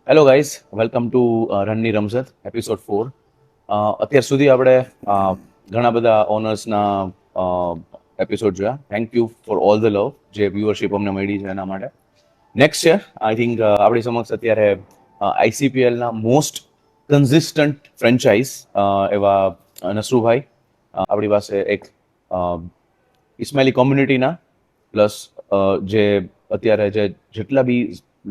Hello guys, welcome to રનની રમઝટ episode 4. અત્યાર સુધી આપણે ઘણા બધા ઓનર્સના એપિસોડ જોયા. Thank you for all the love જે વ્યુઅરશિપ અમને મળી છે એના માટે. નેક્સ્ટ છે આઈ થિંક આપણી સમક્ષ અત્યારે આઈસીપીએલના મોસ્ટ કન્સિસ્ટન્ટ ફ્રેન્ચાઇઝ એવા નસરુભાઈ આપણી પાસે એક ઇસ્માઇલી કોમ્યુનિટીના પ્લસ જે અત્યારે જેટલા બી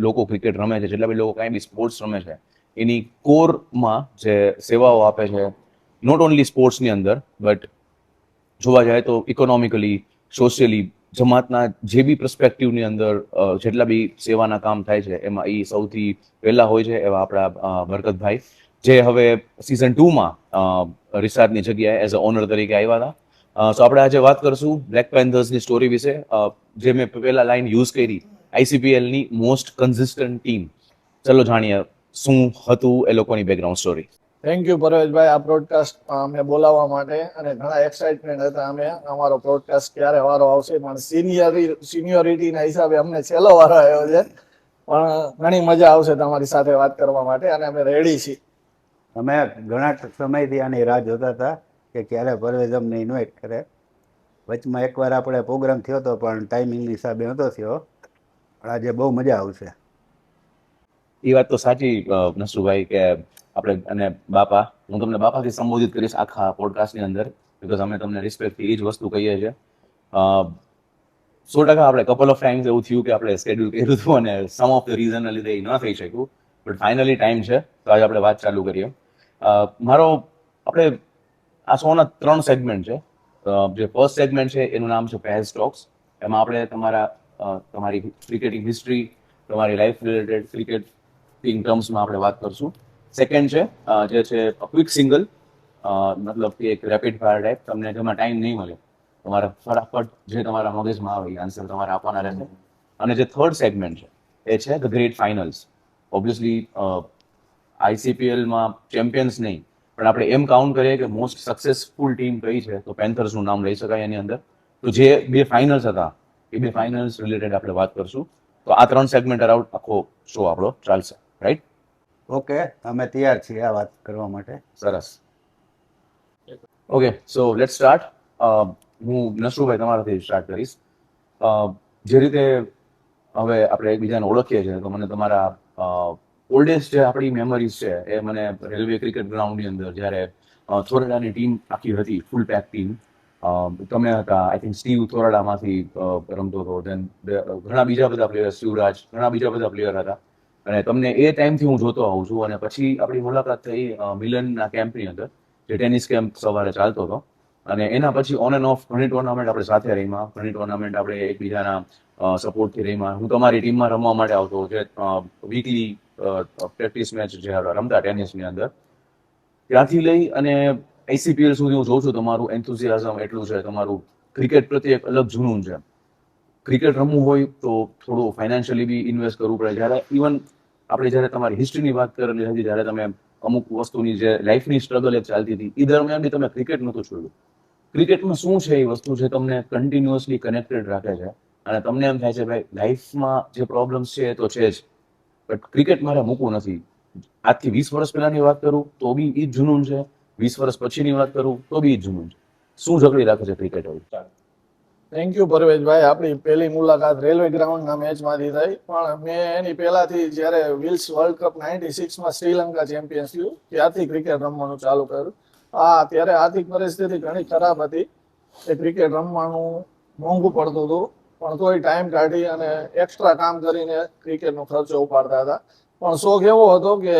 લોકો ક્રિકેટ રમે છે, જેટલા બી લોકો કાંઈ બી સ્પોર્ટ્સ રમે છે, એની કોરમાં જે સેવાઓ આપે છે, નોટ ઓનલી સ્પોર્ટ્સની અંદર બટ જોવા જાય તો ઇકોનોમિકલી, સોશિયલી, જમાતના જે બી પર્સપેક્ટિવની અંદર જેટલા બી સેવાના કામ થાય છે એમાં એ સૌથી પહેલા હોય છે એવા આપણા બરકતભાઈ, જે હવે સિઝન 2માં રિસાર્ડની જગ્યાએ એઝ અ ઓનર તરીકે આવ્યા હતા. સો આપણે આજે વાત કરશું બ્લેક પેન્થર્સની સ્ટોરી વિશે, જે મેં પહેલા લાઈન યુઝ કરી, આઈસીપીએલની મોસ્ટ કન્સિસ્ટન્ટ ટીમ. ચલો જાણીએ શું હતું એ લોકોની બેકગ્રાઉન્ડ સ્ટોરી. થેન્ક યુ પરેશભાઈ, આ બ્રોડકાસ્ટ અમને બોલાવવા માટે. અને ઘણા એક્સાઇટમેન્ટ હતા અમે અમારો બ્રોડકાસ્ટ ક્યારે વારો આવશે, પણ સિનિયોરિટીના હિસાબે અમને છેલ્લો વારો આવ્યો છે. પણ ઘણી મજા આવશે તમારી સાથે વાત કરવા માટે અને અમે રેડી છીએ. અમે ઘણા સમયથી આની રાહ જોતા હતા કે ક્યારે પરવેઝ અમને ઇન્વાઇટ કરે. વચમાં એકવાર આપણે પ્રોગ્રામ થયો હતો પણ ટાઈમિંગની હિસાબે નહોતો થયો. પણ આજે બહુ મજા આવશે. એ વાત તો સાચી નસરુભાઈ કે આપણે અને બાપા, હું તમને બાપાથી સંબોધિત કરીશ આખા પોડકાસ્ટની અંદર, બિકોઝ અમે તમને રિસ્પેક્ટથી એ જ વસ્તુ કહીએ છીએ. 100% આપણે કપલ ઓફ ટાઈમ્સ એવું થયું કે આપણે સ્કેડ્યુલ કર્યું હતું અને સમ ઓફ ધ રીઝનના લીધે એ ન થઈ શક્યું, બટ ફાઇનલી ટાઈમ છે તો આજે આપણે વાત ચાલુ કરીએ. આપણે આ શોના 3 સેગમેન્ટ છે. જે ફર્સ્ટ સેગમેન્ટ છે એનું નામ છે પેસ ટોક્સ. એમાં આપણે તમારી ક્રિકેટિંગ હિસ્ટ્રી, તમારી લાઈફ રિલેટેડ ક્રિકેટિંગ ટર્મ્સમાં આપણે વાત કરશું. સેકન્ડ છે જે છે ક્વિક સિંગલ, મતલબ કે એક રેપિડ ફાયર ટાઈપ, તમને જેમાં ટાઈમ નહીં મળે, તમારે ફટાફટ જે તમારા મગજમાં આવે એ આન્સર તમારે આપવાના રહેશે. અને જે થર્ડ સેગમેન્ટ છે એ છે ધ ગ્રેટ ફાઇનલ્સ. ઓબ્વિયસલી આઈસીપીએલમાં ચેમ્પિયન્સ નહીં, પણ આપણે એમ કાઉન્ટ કરીએ કે મોસ્ટ સક્સેસફુલ ટીમ કઈ છે તો પેન્થર્સનું નામ લઈ શકાય એની અંદર. તો જે 2 ફાઇનલ્સ હતા એ 2 ફાઇનલ્સ રિલેટેડ આપણે વાત કરશું. તો આ 3 સેગમેન્ટ અરાઉન્ડ આખો શો આપણો ચાલશે, રાઈટ? ઓકે, અમે તૈયાર છીએ આ વાત કરવા માટે. સરસ. Okay, so let's start. હું નસરુભાઈ તમારાથી સ્ટાર્ટ કરીશ. જે રીતે હવે આપણે એકબીજાને ઓળખીએ છીએ તો મને તમારા ઓલ્ડેસ્ટ જે આપણી મેમરીઝ છે એ મને રેલવે ક્રિકેટ ગ્રાઉન્ડની અંદર જ્યારે થોરાડાની ટીમ આખી હતી, ફૂલ પેક ટીમ. તમે હતા, આઈ થિંક સ્ટીવ થોરાડામાંથી રમતો હતો, દેન ઘણા બીજા બધા પ્લેયર, શિવરાજ, ઘણા બીજા બધા પ્લેયર હતા. અને તમને એ ટાઈમથી હું જોતો આવું છું. અને પછી આપણી મુલાકાત થઈ મિલનના કેમ્પની અંદર, જે ટેનિસ કેમ્પ સવારે ચાલતો હતો. અને એના પછી ઓન એન્ડ ઓફ ઘણી ટુર્નામેન્ટ આપણે સાથે રહીમાં, ઘણી ટુર્નામેન્ટ આપણે એકબીજાના સપોર્ટથી રહીમાં. હું તમારી ટીમમાં રમવા માટે આવતો, જે વીકલી પ્રેક્ટિસ મેચ જે રમતા ટેનિસની અંદર. ત્યાંથી લઈ અને આઈસીપીએલ સુધી હું જોઉં છું તમારું એન્થુઝિયાઝમ એટલું છે, તમારું ક્રિકેટ પ્રત્યે એક અલગ જુનૂન છે. ક્રિકેટ રમવું હોય તો થોડું ફાઇનાન્શિયલી બી ઇન્વેસ્ટ કરવું પડે. જ્યારે ઇવન આપણે જ્યારે તમારી હિસ્ટ્રીની વાત કરેલી હતી, જ્યારે તમે અમુક વસ્તુની જે લાઈફની સ્ટ્રગલ એક ચાલતી હતી એ દરમિયાન બી તમે ક્રિકેટ નહોતું છોડ્યું. ક્રિકેટમાં શું છે એ વસ્તુ છે તમને કન્ટિન્યુઅસલી કનેક્ટેડ રાખે છે. અને તમને એમ થાય છે ભાઈ લાઈફમાં જે પ્રોબ્લેમ્સ છે એ તો છે જ, બટ ક્રિકેટ મારે મૂકવું નથી. આજથી 20 વર્ષ પહેલાની વાત કરું તો બી એ જ જુનૂન છે, 20 વર્ષ પછીની વાત કરું તો બી એ જ જુનૂન છે. શું જકડી રાખે છે ક્રિકેટ હવે? થેન્ક યુ પરેશભાઈ. આપણી પહેલી મુલાકાત રેલવે ગ્રાઉન્ડના મેચમાંથી થઈ, પણ મેં એની પહેલાથી જ્યારે વિલ્સ વર્લ્ડ કપ 96માં શ્રીલંકા ચેમ્પિયન્સ થયું ત્યારથી ક્રિકેટ રમવાનું ચાલુ કર્યું. ત્યારે આર્થિક પરિસ્થિતિ ઘણી ખરાબ હતી, એ ક્રિકેટ રમવાનું મોંઘું પડતું હતું, પણ તોય ટાઈમ કાઢી અને એક્સ્ટ્રા કામ કરીને ક્રિકેટનો ખર્ચો ઉપાડતા હતા. પણ શોખ એવો હતો કે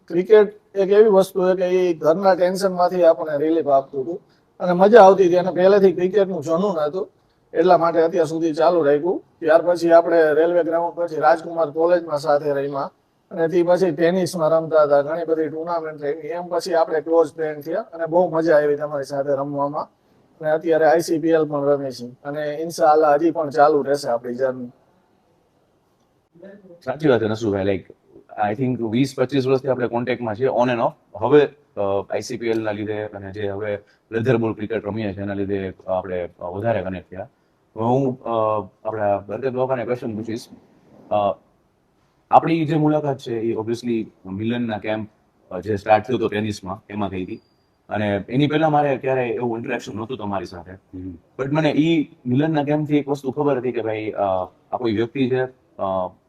ક્રિકેટ એક એવી વસ્તુ છે કે એ ઘરના ટેન્શનમાંથી આપણને રિલીફ આપતું હતું અને મજા આવતી હતી. અને પહેલેથી ક્રિકેટનું જનૂન હતું, એટલા માટે અત્યાર સુધી ચાલુ રાખ્યું. ત્યાર પછી આપણે રેલવે ગ્રાઉન્ડ પછી રાજકુમાર કોલેજમાં સાથે રહીમાં, અને તે પછી ટેનિસમાં રમતા હતા, ઘણી બધી ટુર્નામેન્ટ રમી. એમ પછી આપણે ક્લોઝ ફ્રેન્ડ થયા અને બહુ મજા આવી તમારી સાથે રમવામાં. અને અત્યારે આઈસીપીએલ પણ રમે છે અને ઇન્શાઅલ્લાહ હજી પણ ચાલુ રહેશે આપણી જર્ની. સાચી વાત છે નસરુભાઈ. લાઈક આઈ થિંક 20-25 વર્ષથી આપણે કોન્ટેક્ટમાં છીએ ઓન એન્ડ ઓફ. હવે આઈસીપીએલના લીધે અને જે હવે લેધર બોલ ક્રિકેટ રમીએ છીએ એના લીધે આપણે વધારે કનેક્ટ થયા. હું આપણા બરકત બાપાને ક્વેશ્ચન પૂછીશ. આપણી જે મુલાકાત છે એ ઓબ્વિયસલી મિલનના કેમ્પ જે સ્ટાર્ટ થયો હતો ટેનિસમાં એમાં થઈ હતી, અને એની પહેલા મારે ક્યારેય એવું ઇન્ટરેક્શન નહોતું તમારી સાથે. બટ મને ઈ મિલનના કેમ્પથી એક વસ્તુ ખબર હતી કે ભાઈ આ કોઈ વ્યક્તિ છે.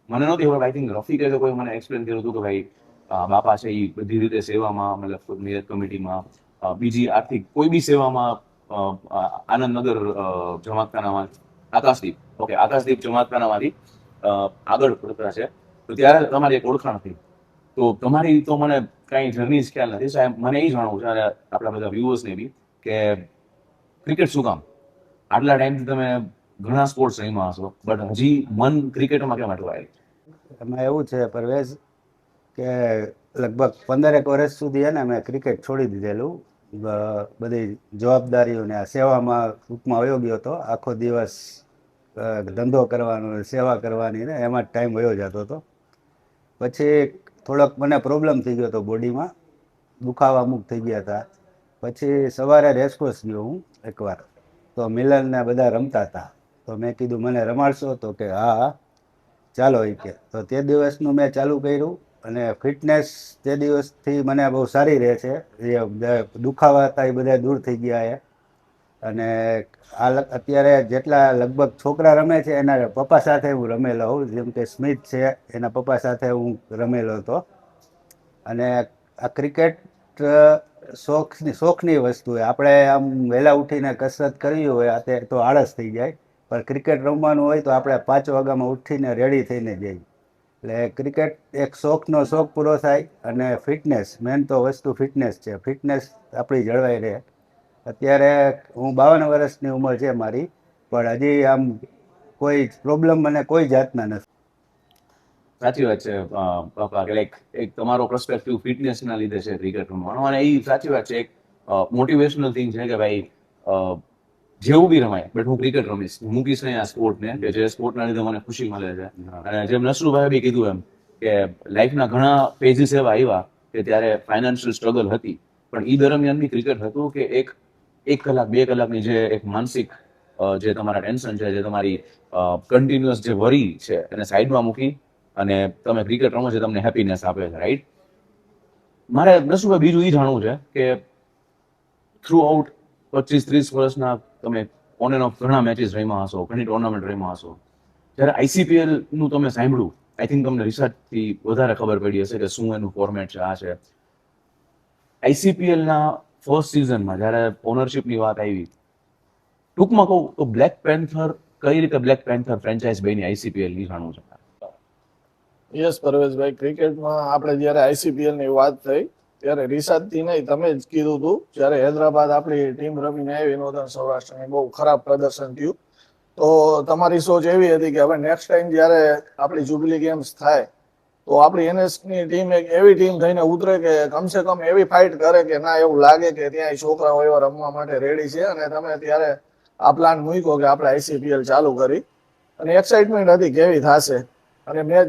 મને નહોતી ખબર, આઈ થિંક રફીકે કે કોઈ મને એક્સપ્લેન કર્યું હતું કે ભાઈ બાપા છે એ બધી રીતે સેવામાં, મતલબ મેયર કમિટીમાં, બીજી આર્થિક કોઈ બી સેવામાં, આનંદનગર જમાતખાનામાં, આકાશદીપ, ઓકે, આકાશદીપ જમાતખાનામાંથી આગળ પડતા છે. તો ત્યારે તમારી એક ઓળખાણ હતી. તો તમારી તો મને કાંઈ જર્ની જ ખ્યાલ નથી, સાહેબ. મને એ જાણવું છે, અને આપણા બધા વ્યુઅર્સને બી, કે ક્રિકેટ શું કામ? આટલા ટાઈમથી તમે ઘણા સ્પોર્ટ્સ રમ્યા હશો, બટ હજી મન ક્રિકેટમાં કેમ અટવાયેલું? એમાં એવું છે પરવેઝ કે લગભગ 15 વર્ષ સુધી છે ને મેં ક્રિકેટ છોડી દીધેલું. બધી જવાબદારીઓને આ સેવામાં ટૂંકમાં વયો ગયો હતો. આખો દિવસ ધંધો કરવાનો, સેવા કરવાની ને એમાં જ ટાઈમ વયો જતો હતો. પછી થોડોક મને પ્રોબ્લેમ થઈ ગયો હતો બોડીમાં, દુખાવા અમુક થઈ ગયા હતા. પછી સવારે રેસકોર્સ ગયો હું એકવાર, તો મિલનને બધા રમતા હતા. તો મેં કીધું મને રમાડશો? તો કે હા ચાલો એ કે. તો તે દિવસનું મેં ચાલુ કર્યું, અને ફિટનેસ તે દિવસથી મને બહુ સારી રહે છે. એ દુખાવા હતા એ બધા દૂર થઈ ગયા છે. અને અત્યારે જેટલા લગભગ છોકરા રમે છે એના પપ્પા સાથે હું રમેલો હોઉં. જેમ કે સ્મિથ છે, એના પપ્પા સાથે હું રમેલો હતો. અને આ ક્રિકેટ શોખની વસ્તુ હોય. આપણે આમ વહેલા ઉઠીને કસરત કરવી હોય અત્યારે તો આળસ થઈ જાય, પણ ક્રિકેટ રમવાનું હોય તો આપણે 5 વાગ્યામાં ઉઠીને રેડી થઈને જઈએ. એટલે ક્રિકેટ એક શોખનો શોખ પૂરો થાય, અને ફિટનેસ, મેન તો વસ્તુ ફિટનેસ છે. ફિટનેસ આપણી જળવાઈ રહે. અત્યારે હું 52 વર્ષની ઉંમર છે મારી, પણ હજી આમ કોઈ પ્રોબ્લેમ મને કોઈ જાતના નથી. સાચી વાત છે બાપા, કે લાઈક એક તમારો પર્સપેક્ટિવ ફિટનેસના લીધે છે ક્રિકેટ રમવાનો, અને એ સાચી વાત છે. એક મોટિવેશનલ થિંગ છે કે ભાઈ જેવું બી રમાય, બટ હું ક્રિકેટ રમીશ, હું મૂકીશ નહીં આ સ્પોર્ટને, કે જે સ્પોર્ટના લીધે મને ખુશી મળે છે. અને જેમ નસરુભાઈ બી કીધું એમ કે લાઈફના ઘણા ફેઝિસ એવા આવ્યા કે ત્યારે ફાઇનાન્શિયલ સ્ટ્રગલ હતી, પણ એ દરમિયાન બી ક્રિકેટ હતું કે એક કલાક 2 કલાકની જે એક માનસિક જે તમારા ટેન્શન છે, જે તમારી કન્ટિન્યુઅસ જે વરી છે, એને સાઈડમાં મૂકી અને તમે ક્રિકેટ રમો છો, તમને હેપીનેસ આપે છે, રાઈટ? મારે નસરુભાઈ બીજું એ જાણવું છે કે થ્રુ આઉટ 25-30 વર્ષના તમે ઓન એન્ડ ઓફ ઘણા મેચીસ રમ્યા હશો, ઘણી ટુર્નામેન્ટ રમ્યા હશો. જ્યારે આઈસીપીએલ નું તમે સાંભળ્યું, આઈ થિંક તમને રિસર્ચથી વધારે ખબર પડી હશે કે શું એનું ફોર્મેટ છે, આ છે. આઈસીપીએલના ફર્સ્ટ સિઝનમાં જ્યારે ઓનરશિપની વાત આવી, ટૂંકમાં કહું તો બ્લેક પેન્થર કઈ રીતે બ્લેક પેન્થર ફ્રેન્ચાઇઝ બની આઈસીપીએલ ની જાણવું છે. યસ પરવેશભાઈ, ક્રિકેટમાં આપણે જ્યારે આઈસીપીએલ ની વાત થઈ ત્યારે રિસાદથી નહીં, તમે જ કીધું હતું, જ્યારે હૈદરાબાદ આપણી ટીમ રમીને આવી નોર્ધન સૌરાષ્ટ્રની, બહુ ખરાબ પ્રદર્શન થયું. તો તમારી સોચ એવી હતી કે હવે નેક્સ્ટ ટાઈમ જ્યારે આપણી જુબલી ગેમ્સ થાય તો આપણી એનએસની ટીમ એક એવી ટીમ થઈને ઉતરે કે કમસે કમ એવી ફાઇટ કરે કે ના એવું લાગે કે ત્યાં છોકરાઓ એવા રમવા માટે રેડી છે. અને તમે ત્યારે આ પ્લાન મૂક્યો કે આપણે આઈસીપીએલ ચાલુ કરી, અને એક્સાઇટમેન્ટ હતી કેવી થશે. અને મેચ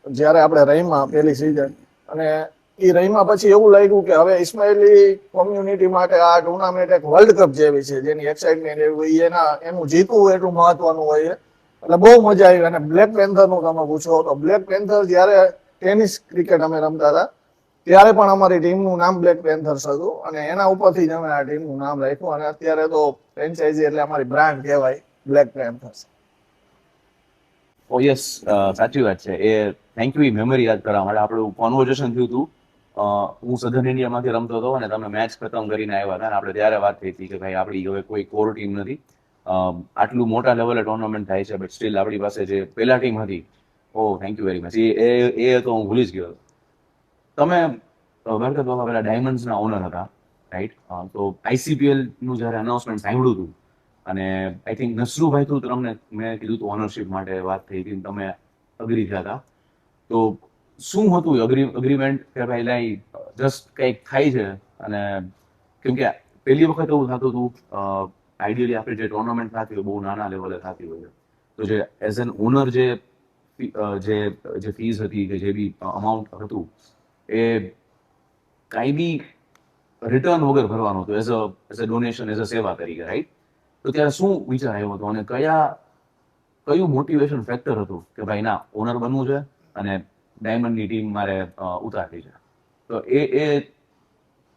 જ્યારે આપણે રહીમાં પહેલી સિઝન, અને એ રહીમાં પછી એવું લાગ્યું કે હવે ઇસ્માઇલી કોમ્યુનિટી માટે આ ટુર્નામેન્ટ એક વર્લ્ડ કપ જેવી છે, જેની એક્સાઇટમેન્ટ એવી એનું જીતવું એટલું મહત્વનું હોય છે. એટલે બહુ મજા આવી. અને બ્લેક પેન્થરનું તમે પૂછો તો બ્લેક પેન્થર જ્યારે ટેનિસ ક્રિકેટ અમે રમતા હતા ત્યારે પણ અમારી ટીમનું નામ બ્લેક પેન્થર્સ હતું, અને એના ઉપરથી જ અમે આ ટીમનું નામ રાખ્યું. અને અત્યારે તો ફ્રેન્ચાઇઝી એટલે અમારી બ્રાન્ડ કહેવાય બ્લેક પેન્થર્સ. ઓ યસ, સાચી વાત છે. એ થેન્ક યુ, મેમરી યાદ કરવા માટે. આપણું કોન્વર્ઝેશન થયું હતું. હું સધન ઇન્ડિયામાંથી રમતો હતો અને તમે મેચ ખતમ કરીને આવ્યા હતા, અને આપણે ત્યારે વાત થઈ હતી કે ભાઈ આપણી હવે કોઈ કોર ટીમ નથી, આટલું મોટા લેવલે ટુર્નામેન્ટ થાય છે, બટ સ્ટીલ આપણી પાસે જે પહેલા ટીમ હતી, ઓ થેન્ક યુ વેરી મચ, એ તો હું ભૂલી જ ગયો. તમે બરકત બાબા પેલા ડાયમંડ્સના ઓનર હતા, રાઈટ? તો આઈસીપીએલ નું જ્યારે અનાઉન્સમેન્ટ સાંભળ્યું હતું, અને આઈ થિંક નસરુભાઈ થ્રુ તમને મેં કીધું હતું ઓનરશિપ માટે વાત થઈ હતી, તમે અગ્રી થયા હતા. તો શું હતું અગ્રીમેન્ટ કે ભાઈ લાઈ જસ્ટ કંઈક થાય છે? અને કેમ કે પહેલી વખત એવું થતું હતું, આઈડિયલી આપણે જે ટુર્નામેન્ટ થતી હોય બહુ નાના લેવલે થતી હોય, તો જે એઝ એન ઓનર જે ફીઝ હતી કે જે બી અમાઉન્ટ હતું એ કાંઈ બી રિટર્ન વગર ભરવાનું હતું, as a donation, as a સેવા તરીકે, રાઈટ? તો ત્યારે શું વિચાર આવ્યો હતો, અને કયું મોટિવેશન ફેક્ટર હતું કે ભાઈ ના ઓનર બનવું છે અને ડાયમંડની ટીમ મારે ઉતારવી છે. તો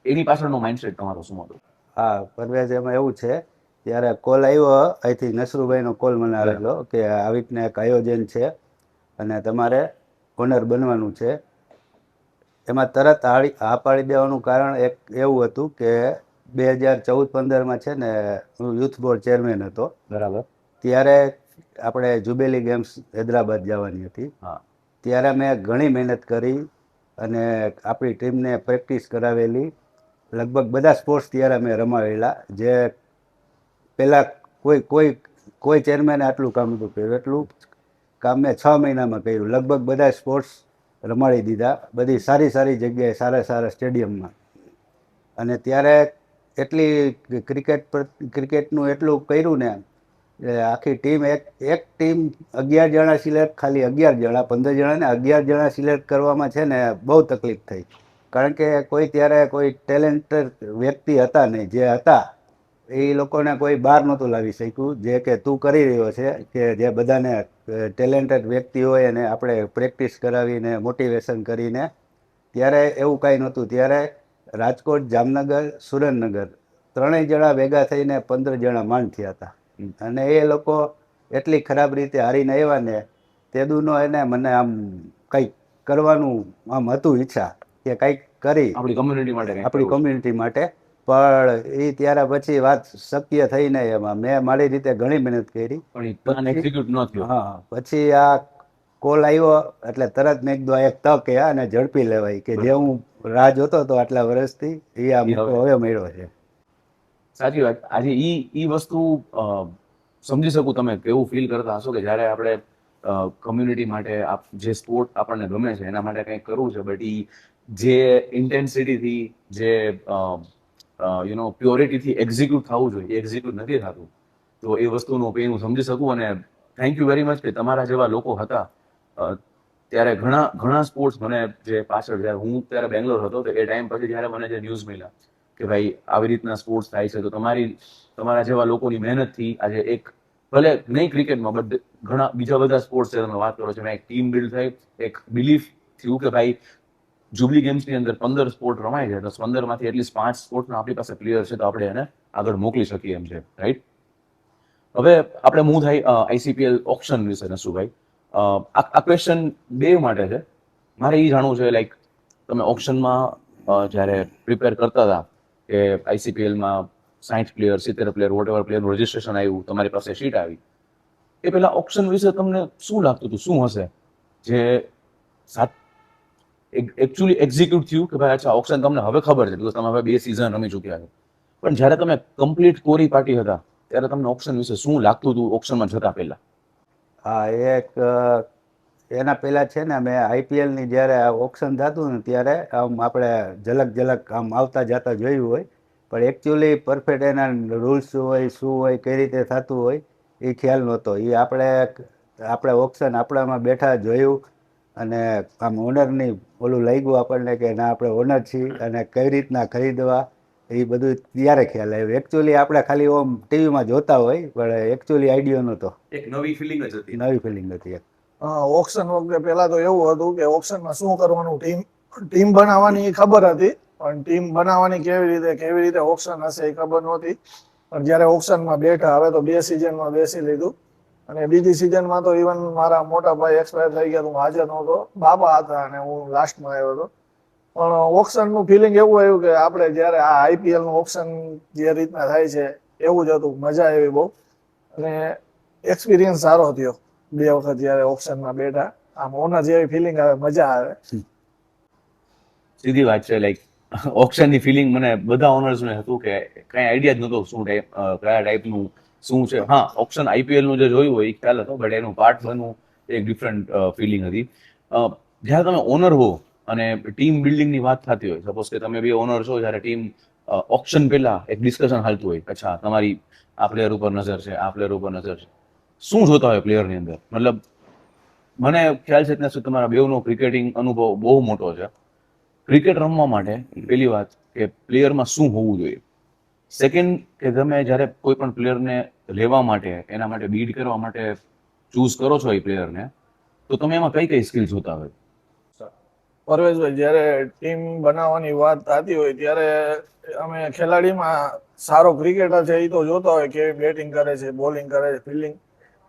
એની પાછળનો માઇન્ડસેટ તમારો શું હતો? હા પરવેજ, એમાં એવું છે, ત્યારે કોલ આવ્યો અહીંથી નસરુભાઈનો કોલ મને આવેલો કે આવી રીતના એક આયોજન છે અને તમારે ઓનર બનવાનું છે. એમાં તરત હા પાડી દેવાનું કારણ એક એવું હતું કે 2014-15માં છે ને હું યુથ બોર્ડ ચેરમેન હતો. બરાબર. ત્યારે આપણે જુબેલી ગેમ્સ હૈદરાબાદ જવાની હતી. હા. ત્યારે મેં ઘણી મહેનત કરી અને આપણી ટીમને પ્રેક્ટિસ કરાવેલી. લગભગ બધા સ્પોર્ટ્સ ત્યારે મેં રમાવેલા, જે પહેલાં કોઈ ચેરમેને આટલું કામ નહોતું કર્યું. એટલું કામ મેં 6 મહિનામાં કર્યું. લગભગ બધા સ્પોર્ટ્સ રમાડી દીધા, બધી સારી સારી જગ્યાએ, સારા સારા સ્ટેડિયમમાં. અને ત્યારે એટલી ક્રિકેટનું એટલું કર્યું ને, આખી ટીમ એક ટીમ 11 જણા સિલેક્ટ, ખાલી 11 જણા, 15 જણાને 11 જણા સિલેક્ટ કરવામાં છે ને બહુ તકલીફ થઈ. કારણ કે ત્યારે કોઈ ટેલેન્ટેડ વ્યક્તિ હતા નહીં. જે હતા એ લોકોને કોઈ બહાર નહોતું લાવી શક્યું, જે કે તું કરી રહ્યો છે, કે જે બધાને ટેલેન્ટેડ વ્યક્તિ હોય અને આપણે પ્રેક્ટિસ કરાવીને મોટિવેશન કરીને. ત્યારે એવું કાંઈ નહોતું. ત્યારે રાજકોટ, જામનગર, સુરેન્દ્રનગર ત્રણેય જણા ભેગા થઈને 15 જણા માંડ થયા હતા. અને એ લોકો એટલી ખરાબ રીતે હારીને આવ્યા ને, તેદુનો એને મને આમ કંઈક કરવાનું આમ હતું ઈચ્છા કે કંઈક કરી આપણી કમ્યુનિટી માટે કંઈક આપણી કરવું છે. કમ્યુનિટી માટે. પણ એ ત્યારે પછી વાત શક્ય થઈ નહીં. એમાં મેં મારી રીતે ઘણી મહેનત કરી, પણ એ પ્લાન એક્ઝિક્યુટ ન થયો. હા. પછી આ કોલ આવ્યો એટલે તરત મેં કીધું આ એક તક છે અને ઝડપી લેવાય, કે જે હું રાહ જોતો હતો આટલા વર્ષથી, એ આ મોકો હવે મળ્યો છે. સાચી વાત. આજે ઈ વસ્તુ સમજી શકું તમે કેવું ફીલ કરતા હશો કે જ્યારે આપણે કમ્યુનિટી માટે જે સ્પોર્ટ આપણને ગમે છે એના માટે કંઈક કરવું છે, બટ ઈ જે ઇન્ટેન્સિટીથી, જે પ્યોરિટીથી એક્ઝિક્યુટ થવું જોઈએ, એક્ઝિક્યુટ નથી થતું. તો એ વસ્તુનું પેઇન હું સમજી શકું. અને થેન્ક યુ વેરી મચ કે તમારા જેવા લોકો હતા. ત્યારે ઘણા સ્પોર્ટ્સ મને જે પાછળ, જ્યારે હું ત્યારે બેંગ્લોર હતો, તો એ ટાઈમ પછી જ્યારે મને જે ન્યૂઝ મળ્યા કે ભાઈ આવી રીતના સ્પોર્ટ્સ થાય છે, તો તમારા જેવા લોકોની મહેનતથી આજે એક, ભલે નહીં ક્રિકેટમાં, બટ ઘણા બીજા બધા સ્પોર્ટ્સ છે તમે વાત કરો છો, એક ટીમ બિલ્ડ થઈ, એક બિલીફ થયું કે ભાઈ જુબલી ગેમ્સની અંદર 15 સ્પોર્ટ રમાય છે, તો 15માંથી એટલીસ્ટ 5 સ્પોર્ટ્સના આપણી પાસે પ્લેયર છે, તો આપણે એને આગળ મોકલી શકીએ એમ છે, રાઈટ? હવે આપણે મૂવ થાય આઈસીપીએલ ઓપ્શન વિશે. નસુભાઈ, આ ક્વેશ્ચન બે માટે છે. મારે એ જાણવું છે, લાઈક તમે ઓપ્શનમાં જ્યારે પ્રિપેર કરતા હતા કે આઈસીપીએલમાં 60 પ્લેયર, 70 પ્લેયર, વોટ એવર પ્લેયરનું રજિસ્ટ્રેશન આવ્યું, તમારી પાસે શીટ આવી, એ પહેલા ઓપ્શન વિશે તમને શું લાગતું હતું, શું હશે જે એકચ્યુઅલી એક્ઝિક્યુટ થયું કે ભાઈ અચ્છા ઓપ્શન તમને હવે ખબર છે, બીકોઝ તમે હવે 2 સિઝન રમી ચૂક્યા છો, પણ જ્યારે તમે કમ્પ્લીટ કોરી પાર્ટી હતા ત્યારે તમને ઓપ્શન વિશે શું લાગતું હતું ઓપ્શનમાં જતા પહેલા? હા, એના પહેલાં છે ને, મેં આઈપીએલની જ્યારે ઓપ્શન થતું ને ત્યારે આમ આપણે ઝલક આમ આવતા જતા જોયું હોય, પણ એકચ્યુઅલી પરફેક્ટ એના રૂલ્સ શું હોય, કઈ રીતે થતું હોય એ ખ્યાલ નહોતો. એ આપણે ઓપ્શન આપણામાં બેઠા જોયું અને આમ ઓનરની ઓલું લઈ ગયું આપણને કે ના આપણે ઓનર છીએ અને કઈ રીતના ખરીદવા, એ બધું ત્યારે ખ્યાલ આવ્યો. એકચ્યુઅલી આપણે ખાલી ઓમ ટીવીમાં જોતા હોય, પણ એકચ્યુઅલી આઈડિયા નહોતો. એક નવી ફિલિંગ જ હતી. નવી ફિલિંગ હતી. ઓપ્શન વખતે પેલા તો એવું હતું કે ઓપ્શનમાં શું કરવાનું, ટીમ બનાવવાની ખબર હતી, પણ ટીમ બનાવવાની કેવી રીતે ઓપ્શન હશે એ ખબર નહોતી. પણ જ્યારે ઓપ્શનમાં બેઠા, હવે તો 2 સિઝનમાં બેસી લીધું, અને બીજી સિઝનમાં તો ઇવન મારા મોટા ભાઈ એક્સપાયર થઈ ગયા, હું હાજર નહોતો, બાબા હતા અને હું લાસ્ટમાં આવ્યો હતો. પણ ઓપ્શનનું ફિલિંગ એવું આવ્યું કે આપણે જ્યારે આ આઈપીએલનું ઓપ્શન જે રીતના થાય છે એવું જ હતું. મજા આવી બહુ, અને એક્સપિરિયન્સ સારો થયો 2 વખત જ્યારે ઓપ્શનમાં બેઠા. આમ ઓનર જેવી ફિલિંગ આવે, મજા આવે. સીધી વાત છે, લાઈક ઓપ્શનની ફિલિંગ મને બધા ઓનર્સને હતું કે કઈ આઈડિયા જ નહોતો શું ટાઈપ, કયા ટાઈપનું શું છે. હા, ઓપ્શન આઈપીએલનું જે જોયું હોય એ ખ્યાલ હતો, બટ એનું પાર્ટ બનવું એક ડિફરન્ટ ફિલિંગ હતી. જ્યારે તમે ઓનર હો અને ટીમ બિલ્ડિંગની વાત થતી હોય, સપોઝ કે તમે બી ઓનર છો, જ્યારે ટીમ ઓપ્શન પહેલા એક ડિસ્કશન હાલતું હોય, અચ્છા તમારી આ પ્લેયર ઉપર નજર છે, આ પ્લેયર ઉપર નજર છે, શું જોતા હોય પ્લેયરની અંદર? મતલબ મને ખ્યાલ છે ત્યાં સુધી તમારા બેવનો ક્રિકેટિંગ અનુભવ બહુ મોટો છે. ક્રિકેટ રમવા માટે પહેલી વાત કે પ્લેયરમાં શું હોવું જોઈએ. સેકન્ડ કે તમે જ્યારે કોઈ પણ પ્લેયરને લેવા માટે, એના માટે બીડ કરવા માટે ચૂઝ કરો છો એ પ્લેયરને, તો તમે એમાં કઈ સ્કિલ જોતા હોય? પરવેશભાઈ, જ્યારે ટીમ બનાવવાની વાત થતી હોય ત્યારે અમે ખેલાડીમાં સારો ક્રિકેટર છે એ તો જોતા હોય કે બેટિંગ કરે છે, બોલિંગ કરે છે, ફિલ્ડિંગ,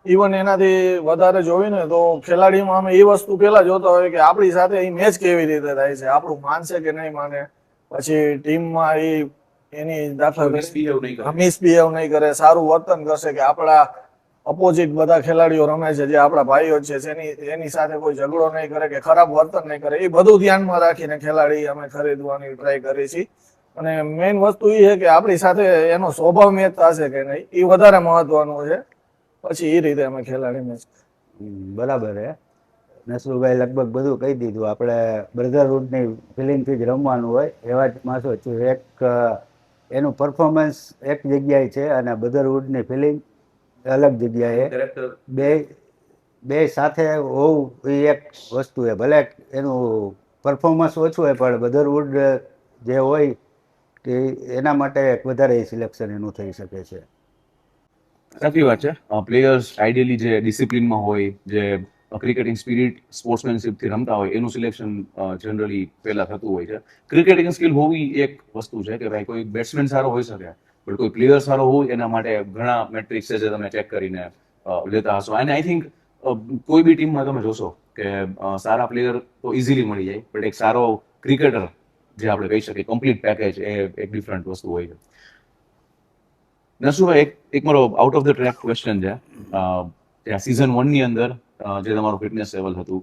ઇવન એનાથી વધારે જોવી ને તો ખેલાડીમાં અમે એ વસ્તુ પેલા જોતા હોય કે આપણી સાથે એ મેચ કેવી રીતે થાય છે, આપણું માનશે કે નહીં માને, પછી ટીમમાં એની દાખલા Misbehave નહીં કરે. મિસબિહેવ નહીં કરે, સારું વર્તન કરશે કે આપણા અપોઝિટ બધા ખેલાડીઓ રમે છે જે આપણા ભાઈઓ છે એની સાથે કોઈ ઝઘડો નહીં કરે કે ખરાબ વર્તન નહીં કરે, એ બધું ધ્યાનમાં રાખીને ખેલાડી અમે ખરીદવાની ટ્રાય કરી છીએ. અને મેઇન વસ્તુ એ છે કે આપણી સાથે એનો સ્વભાવ મેચ થશે કે નહીં એ વધારે મહત્વનું છે. પછી એ રીતે અમે ખેલાડી મેચ. બરાબર હે. નસરુભાઈ લગભગ બધું કહી દીધું. આપણે બ્રધરહુડની ફિલિંગથી જ રમવાનું હોય એવા જ માણસો છે. એનું પરફોર્મન્સ એક જગ્યાએ છે અને બ્રધરહુડની ફિલિંગ અલગ જગ્યાએ. Character બે સાથે હોવું એ એક વસ્તુ છે. ભલે એનું પરફોર્મન્સ ઓછું હોય પણ બ્રધરહુડ જે હોય તે એના માટે વધારે સિલેક્શન એનું થઈ શકે છે. સાચી વાત છે. પ્લેયર્સ આઈડિયલી જે ડિસિપ્લિનમાં હોય, જે ક્રિકેટિંગ સ્પિરિટ, સ્પોર્ટ્સમેનશિપથી રમતા હોય એનું સિલેક્શન જનરલી પહેલા થતું હોય છે. ક્રિકેટિંગ સ્કિલ હોવી એક વસ્તુ છે કે ભાઈ કોઈ બેટ્સમેન સારો હોઈ શકે પણ કોઈ પ્લેયર સારો હોય એના માટે ઘણા મેટ્રિક્સ છે જે તમે ચેક કરીને લેતા હશો. અને આઈ થિંક કોઈ બી ટીમમાં તમે જોશો કે સારા પ્લેયર તો ઇઝીલી મળી જાય બટ એક સારો ક્રિકેટર જે આપણે કહી શકીએ કમ્પ્લીટ પેકેજ એ એક ડિફરન્ટ વસ્તુ હોય છે. નસુભાઈ, એક મારો out of the track question છે. સીઝન 1 ની અંદર જે તમારું ફિટનેસ લેવલ હતું,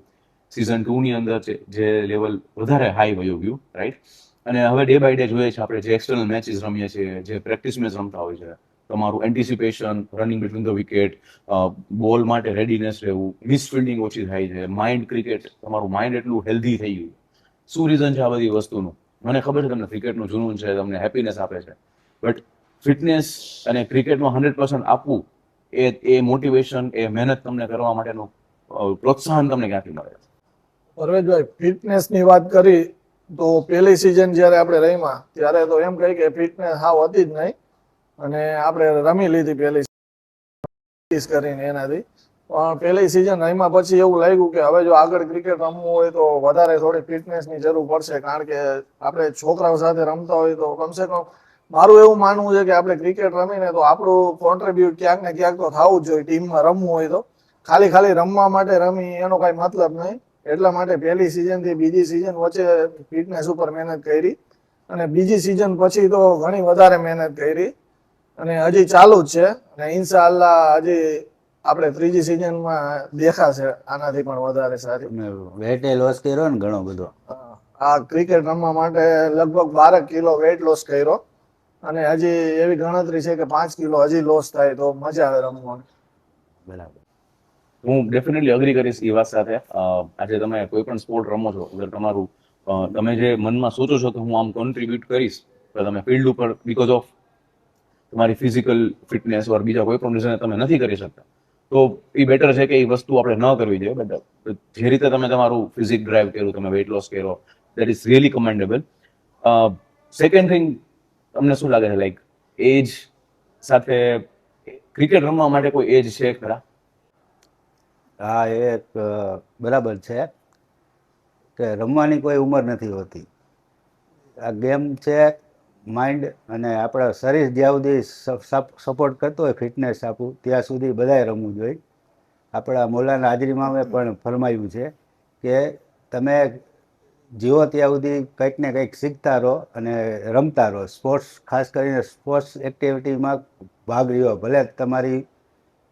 સીઝન 2 ની અંદર જે લેવલ વધારે હાઈ વયું ગયું, રાઈટ? અને હવે ડે બાય ડે જોઈએ છે આપણે જે એક્સટર્નલ મેચીસ રમીએ છીએ, જે પ્રેક્ટિસ મેચ રમતા હોય છે, તમારું anticipation, running between the wicket, બોલ માટે રેડીનેસ રહેવું, મિસ ફિલ્ડિંગ ઓછી થાય છે, માઇન્ડ ક્રિકેટ, તમારું માઇન્ડ એટલું હેલ્ધી થઈ ગયું. શું રીઝન છે આ બધી વસ્તુનું? મને ખબર છે તમને ક્રિકેટનું જૂનું છે, તમને હેપીનેસ આપે છે, બટ ફિટનેસ અને ક્રિકેટમાં 100% આપવું એ મોટિવેશન, એ મહેનત તમને કરવા માટેનું પ્રોત્સાહન તમને ક્યાંથી મળે છે? પરવેશભાઈ, ફિટનેસની વાત કરી તો પહેલી સિઝન જ્યારે આપણે રમ્યા ત્યારે તો એમ કહી કે ફિટનેસ હાવ હતી જ નહીં અને આપણે રમી લીધી પહેલી કરીને એનાથી. પણ પહેલી સિઝન રમ્યા પછી એવું લાગ્યું કે હવે જો આગળ ક્રિકેટ રમવું હોય તો વધારે થોડી ફિટનેસની જરૂર પડશે, કારણ કે આપણે છોકરાઓ સાથે રમતા હોય તો કમસે કમ મારું એવું માનવું છે કે આપણે ક્રિકેટ રમીને તો આપણું કોન્ટ્રીબ્યુટ ક્યાંક ને ક્યાંક તો થવું જ જોઈએ. ટીમમાં રમવું હોય તો ખાલી રમવા માટે રમી એનો કઈ મતલબ નહીં. એટલા માટે પહેલી સિઝન થી બીજી સિઝન વચ્ચે ફિટનેસ ઉપર મહેનત કરી અને બીજી સિઝન પછી તો ઘણી વધારે મહેનત કરી અને હજી ચાલુ જ છે. અને ઇન્શાઅલ્લાહ હજી આપણે ત્રીજી સિઝનમાં દેખાશે આનાથી પણ વધારે સારી. વેટ લોસ કર્યો ને ઘણો બધો. આ ક્રિકેટ રમવા માટે લગભગ 12 કિલો વેટ લોસ કર્યો અને હજી એવી ગણતરી છે કે 5 કિલો હજી લોસ થાય તો મજા આવે રમવાની. બરાબર. હું ડેફિનેટલી અગ્રી કરીશ એ વાત સાથે. આજે તમે કોઈ પણ સ્પોર્ટ રમો છો, અગર તમારું તમે જે મનમાં સોચો છો કે હું આમ કોન્ટ્રીબ્યુટ કરીશ, તો તમે ફિલ્ડ ઉપર બીકોઝ ઓફ તમારી ફિઝિકલ ફિટનેસ ઓર બીજા કોઈ પણ રીઝન તમે નથી કરી શકતા, તો એ બેટર છે કે એ વસ્તુ આપણે ન કરવી જોઈએ. બટ જે રીતે તમે તમારું ફિઝિક ડ્રાઈવ કર્યું, તમે વેઇટ લોસ કર્યો, that is really commendable. Second thing, તમને શું લાગે છે લાઈક એજ સાથે ક્રિકેટ રમવા માટે કોઈ એજ છે ખરા? હા, એ એક બરાબર છે કે રમવાની કોઈ ઉંમર નથી હોતી. આ ગેમ છે માઇન્ડ અને આપણા શરીર જ્યાં સુધી સપોર્ટ કરતો હોય ફિટનેસ આપવું ત્યાં સુધી બધાએ રમવું જોઈએ. આપણા મૌલાના હાજરી મામે પણ ફરમાયું છે કે તમે જીવો ત્યાં સુધી કંઈક ને કંઈક શીખતા રહો અને રમતા રહો. સ્પોર્ટ્સ, ખાસ કરીને સ્પોર્ટ્સ એક્ટિવિટીમાં ભાગ લ્યો, ભલે તમારી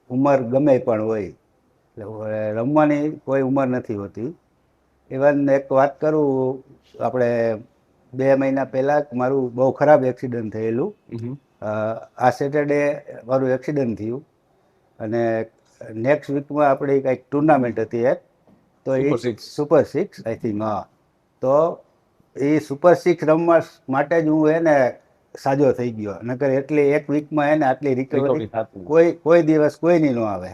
ઉંમર ગમે પણ હોય. એટલે રમવાની કોઈ ઉંમર નથી હોતી. ઇવન એક વાત કરું, આપણે 2 મહિના પહેલાં મારું બહુ ખરાબ એક્સિડન્ટ થયેલું. આ સેટરડે મારું એક્સિડન્ટ થયું અને નેક્સ્ટ વીકમાં આપણી કંઈક ટુર્નામેન્ટ હતી એક, તો એ સુપર 6 આઈ થિંક. હા, તો એ સુપર 6 રમવા માટે જ હું એને સાજો થઈ ગયો. નકર એટલી એક વીકમાં એને આટલી રિકવરી કોઈ દિવસ કોઈની ન આવે.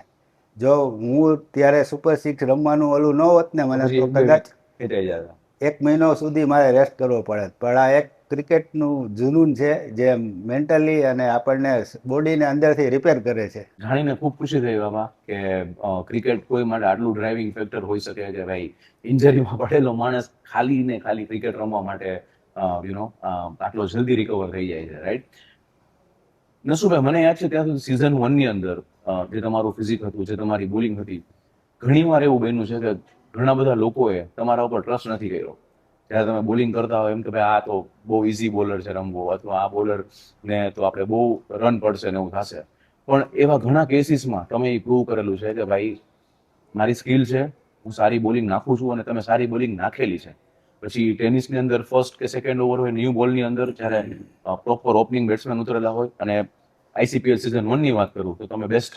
જો હું ત્યારે સુપર 6 રમવાનું ઓલું ન હોત ને મને, તો કદાચ 1 મહિનો સુધી મારે રેસ્ટ કરવો પડે. પણ આ એક ક્રિકેટનું જુનૂન છે જે મેન્ટલી અને આપણને બોડીને અંદરથી રિપેર કરે છે. જાણીને ખૂબ ખુશી થઈ બાબા કે ક્રિકેટ કોઈ માટે આટલું ડ્રાઇવિંગ ફેક્ટર હોઈ શકે કે ભાઈ ઇન્જરીમાં પડેલો માણસ ખાલી ને ખાલી ક્રિકેટ રમવા માટે આટલો જલ્દી રિકવર થઈ જાય છે, રાઈટ? નસુભાઈ, મને યાદ છે ત્યાં સુધી સીઝન 1 ની અંદર જે તમારું ફિઝિક હતું, જે તમારી બોલિંગ હતી, ઘણી વાર એવું બન્યું છે કે ઘણા બધા લોકોએ તમારા ઉપર ટ્રસ્ટ નથી કર્યો. જ્યારે તમે બોલિંગ કરતા હોય એમ કે ભાઈ આ તો બહુ ઇઝી બોલર છે રમવો, અથવા આ બોલર ને તો આપણે બહુ રન પડશે ને એવું થશે. પણ એવા ઘણા કેસીસમાં તમે એ પ્રૂવ કરેલું છે કે ભાઈ મારી સ્કિલ છે, હું સારી બોલિંગ નાખું છું, અને તમે સારી બોલિંગ નાખેલી છે. પછી ટેનિસની અંદર ફર્સ્ટ કે સેકન્ડ ઓવર હોય ન્યૂ બોલની અંદર જ્યારે પ્રોપર ઓપનિંગ બેટ્સમેન ઉતરેલા હોય, અને ICPL સિઝન 1 ની વાત કરું તો તમે બેસ્ટ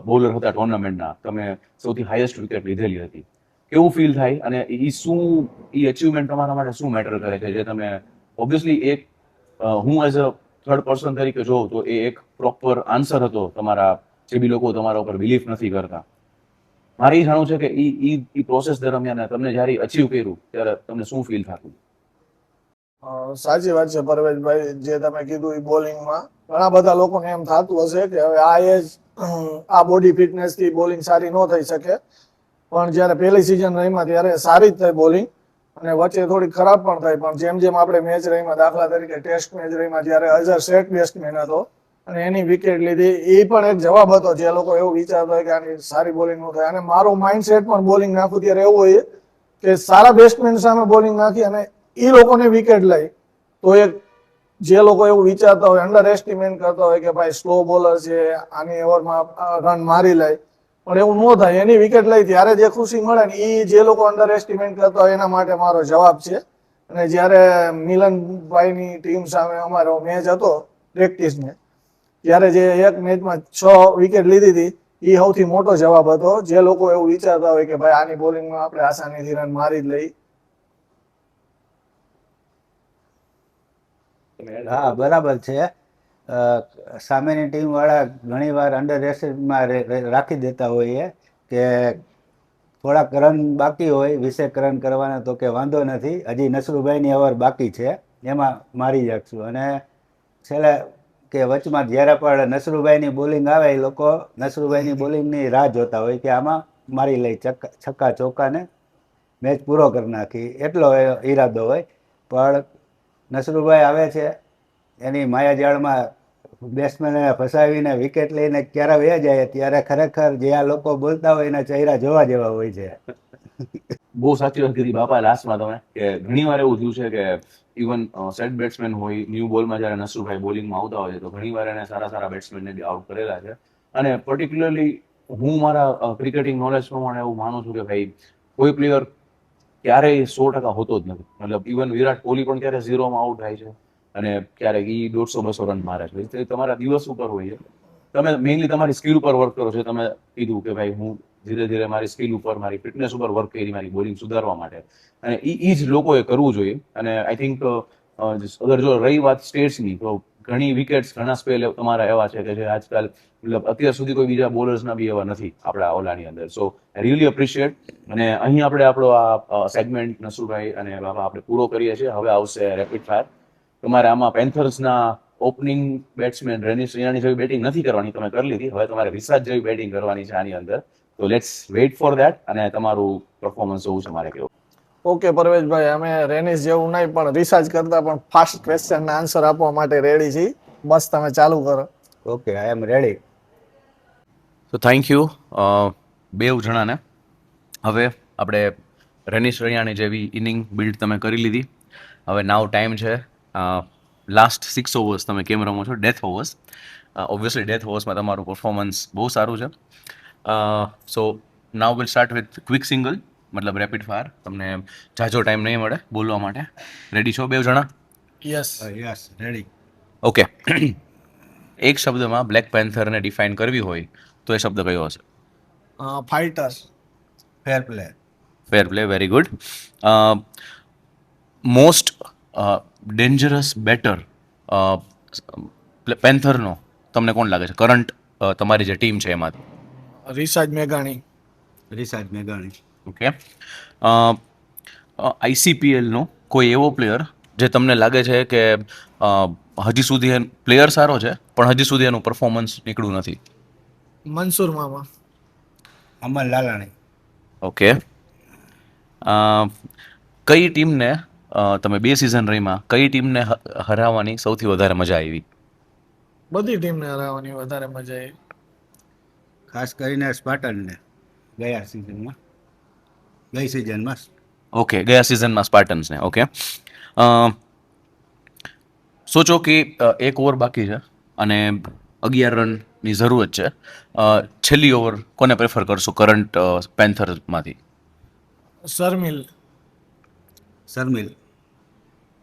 બોલર હતા ટુર્નામેન્ટના, તમે સૌથી હાઈએસ્ટ વિકેટ લીધેલી હતી. કેવું ફીલ થાય, અને એ અચીવમેન્ટ તમારા માટે શું મેટર કરે છે? જે તમે ઓબ્વિયસલી એક હું એઝ અ થર્ડ પર્સન તરીકે જોઉં તો એ એક પ્રોપર આન્સર હતો તમારા, જે બી લોકો તમારા ઉપર બિલીફ નથી કરતા. મારે એ જાણવું છે કે ઈ પ્રોસેસ દરમિયાન તમને જ્યારે અચીવ કર્યું ત્યારે તમને શું ફીલ થતું? સાચી વાત છે પરવેશભાઈ, જે તમે કીધું એ બોલિંગમાં ઘણા બધા લોકોને એમ થતું હશે કે હવે આ એજ આ બોડી ફિટનેસ થી બોલિંગ સારી ન થઈ શકે, પણ જ્યારે પહેલી સિઝન રહીમાં ત્યારે સારી જ થઈ બોલિંગ, અને વચ્ચે થોડી ખરાબ પણ થઈ. પણ જેમ જેમ આપણે મેચ રહીમાં, દાખલા તરીકે ટેસ્ટ મેચ રહીમાં જ્યારે અઝર સેટ બેટ્સમેન હતો અને એની વિકેટ લીધી, એ પણ એક જવાબ હતો. જે લોકો એવું વિચારતા હોય કે આની સારી બોલિંગ ન થાય, અને મારું માઇન્ડસેટ પણ બોલિંગ નાખું ત્યારે એવું હોય કે સારા બેટ્સમેન સામે બોલિંગ નાખી અને એ લોકોને વિકેટ લઈ, તો એક જે લોકો એવું વિચારતા હોય, અંડર એસ્ટિમેટ કરતા હોય કે ભાઈ સ્લો બોલર છે, આની ઓવરમાં રન મારી લે, પણ એવું ન થાય. એની વિકેટ લઈ ત્યારે જે ખુશી મળે ને, એ જે લોકો અંડર એસ્ટિમેટ કરતા હોય એના માટે મારો જવાબ છે. અને જ્યારે મિલનભાઈની ટીમ સામે અમારો મેચ હતો પ્રેક્ટિસને, ત્યારે જે એક મેચમાં 6 વિકેટ લીધી હતી, એ સૌથી મોટો જવાબ હતો. જે લોકો એવું વિચારતા હોય કે ભાઈ આની બોલિંગમાં આપણે આસાનીથી રન મારી જ લઈ. હા, બરાબર છે. સામેની ટીમ વાળા ઘણી વાર અંડર એસ્ટિમેટમાં રાખી દેતા હોઈએ કે થોડાક રન બાકી હોય, 20 રન કરવાના, તો કે વાંધો નથી, હજી નસરુભાઈની ઓવર બાકી છે, એમાં મારી શકશું. અને છેલ્લે કે વચમાં જ્યારે પણ નસરુભાઈની બોલિંગ આવે, એ લોકો નસરુભાઈની બોલિંગની રાહ જોતા હોય કે આમાં મારી લઈ છક્કા ચોક્કાને મેચ પૂરો કરી નાખી, એટલો ઈરાદો હોય. પણ નસરુભાઈ આવે છે એની માયાજાળમાં બેટ્સમેનને ફસાવીને વિકેટ લઈને ક્યારે વહી જાય, ત્યારે ખરેખર જે આ લોકો બોલતા હોય એના ચહેરા જોવા જેવા હોય છે. બહુ સાચી વાત કીધી બાપા લાસ્ટમાં તમે, કે ઘણી વાર એવું થયું છે કે ઇવન સેટ બેટ્સમેન હોય, ન્યૂ બોલમાં જ્યારે નસરુભાઈ બોલિંગમાં આવતા હોય છે તો ઘણી વાર એને સારા સારા બેટ્સમેનને બી આઉટ કરેલા છે. અને પર્ટિક્યુલરલી હું મારા ક્રિકેટિંગ નોલેજ પ્રમાણે એવું માનું છું કે ભાઈ કોઈ પ્લેયર ક્યારેય 100% હોતો જ નથી. મતલબ ઇવન વિરાટ કોહલી પણ ક્યારે 0માં આઉટ થાય છે, અને ક્યારેક ઈ 150-200 રન મારે છે. એ તમારા દિવસ ઉપર હોય છે. તમે મેઇનલી તમારી સ્કિલ ઉપર વર્ક કરો છો. તમે કીધું કે ભાઈ હું ધીરે ધીરે મારી સ્કિલ ઉપર, મારી ફિટનેસ ઉપર વર્ક કરી મારી બોલિંગ સુધારવા માટે, અને એ જ લોકોએ કરવું જોઈએ. અને આઈ થિંક અગર જો રહી વાત સ્ટેટ્સની, તો ઘણી વિકેટ્સ, ઘણા સ્પેલ તમારા એવા છે કે જે આજકાલ મતલબ અત્યાર સુધી કોઈ બીજા બોલર્સના બી એવા નથી આપણા ઓલાની અંદર. સો આઈ રિયલી એપ્રિશિએટ. અને અહીં આપણે આપણો આ સેગમેન્ટ નસુભાઈ અને બાબા આપણે પૂરો કરીએ છીએ. હવે આવશે રેપિડ ફાયર. તમારે આમાં પેન્થર્સના ઓપનિંગ બેટ્સમેન રેનિશ રૈયાણી જેવી બેટિંગ નથી કરવાની, તમે કરી લીધી. હવે તમારે રિસાર્ચ જેવી બેટિંગ કરવાની છે આની અંદર. તો લેટ્સ વેઇટ ફોર ધેટ, અને તમારું પરફોર્મન્સ જોવું છે મારે કેવું. ઓકે પરવેશભાઈ, અમે રેનિશ જેવું નહીં પણ રિસર્ચ કરતા પણ ફાસ્ટ ક્વેશ્ચનના આન્સર આપવા માટે રેડી છીએ. બસ તમે ચાલુ કરો. ઓકે, આઈ એમ રેડી. તો થેન્ક યુ બેવ જણાને. હવે આપણે રેનિશ રૈયાણી જેવી ઇનિંગ બિલ્ડ તમે કરી લીધી. હવે નાવ ટાઈમ છે લાસ્ટ 6 ઓવર્સ તમે કેમ રમો છો, ડેથ ઓવર્સ. ઓબ્વિયસલી ડેથ ઓવર્સમાં તમારું પરફોર્મન્સ બહુ સારું છે. So now will start with quick single, મતલબ રેપિડ ફાયર. તમને ઝાઝો ટાઈમ નહીં મળે બોલવા માટે. રેડી છો બેવ જણા? યસ. Yes, ready. ઓકે. એક શબ્દમાં બ્લેક પેન્થરને ડિફાઇન કરવી હોય તો એ શબ્દ કયો હશે? Fighter. Fair play. Fair play, very good. Most dangerous batter પેન્થરનો તમને કોણ લાગે છે કરંટ, તમારી જે ટીમ છે એમાંથી? રિસાજ મેઘાણી. રિસાર્ચ મેઘાણી. ઓકે. ICPLનો કોઈ એવો પ્લેયર જે તમને લાગે છે કે હજી સુધી પ્લેયર સારો છે પણ હજી સુધી એનું પરફોર્મન્સ નીકળ્યું નથી? મનસુર મામા. અમન લાલાણી. ઓકે. કઈ ટીમને તમે 2 સિઝન રહીમાં કઈ ટીમને હરાવવાની સૌથી વધારે મજા આવી? બધી ટીમને હરાવવાની વધારે મજા આવી. ખાસ કરીને સ્પાર્ટનને ગઈ સિઝનમાં. ઓકે, ગયા સિઝનમાં સ્પાર્ટન્સને. ઓકે. સોચો કે 1 ઓવર બાકી છે અને 11 રનની જરૂરત છે. છેલ્લી ઓવર કોને પ્રેફર કરશો કરંટ પેન્થરમાંથી? Sharmil.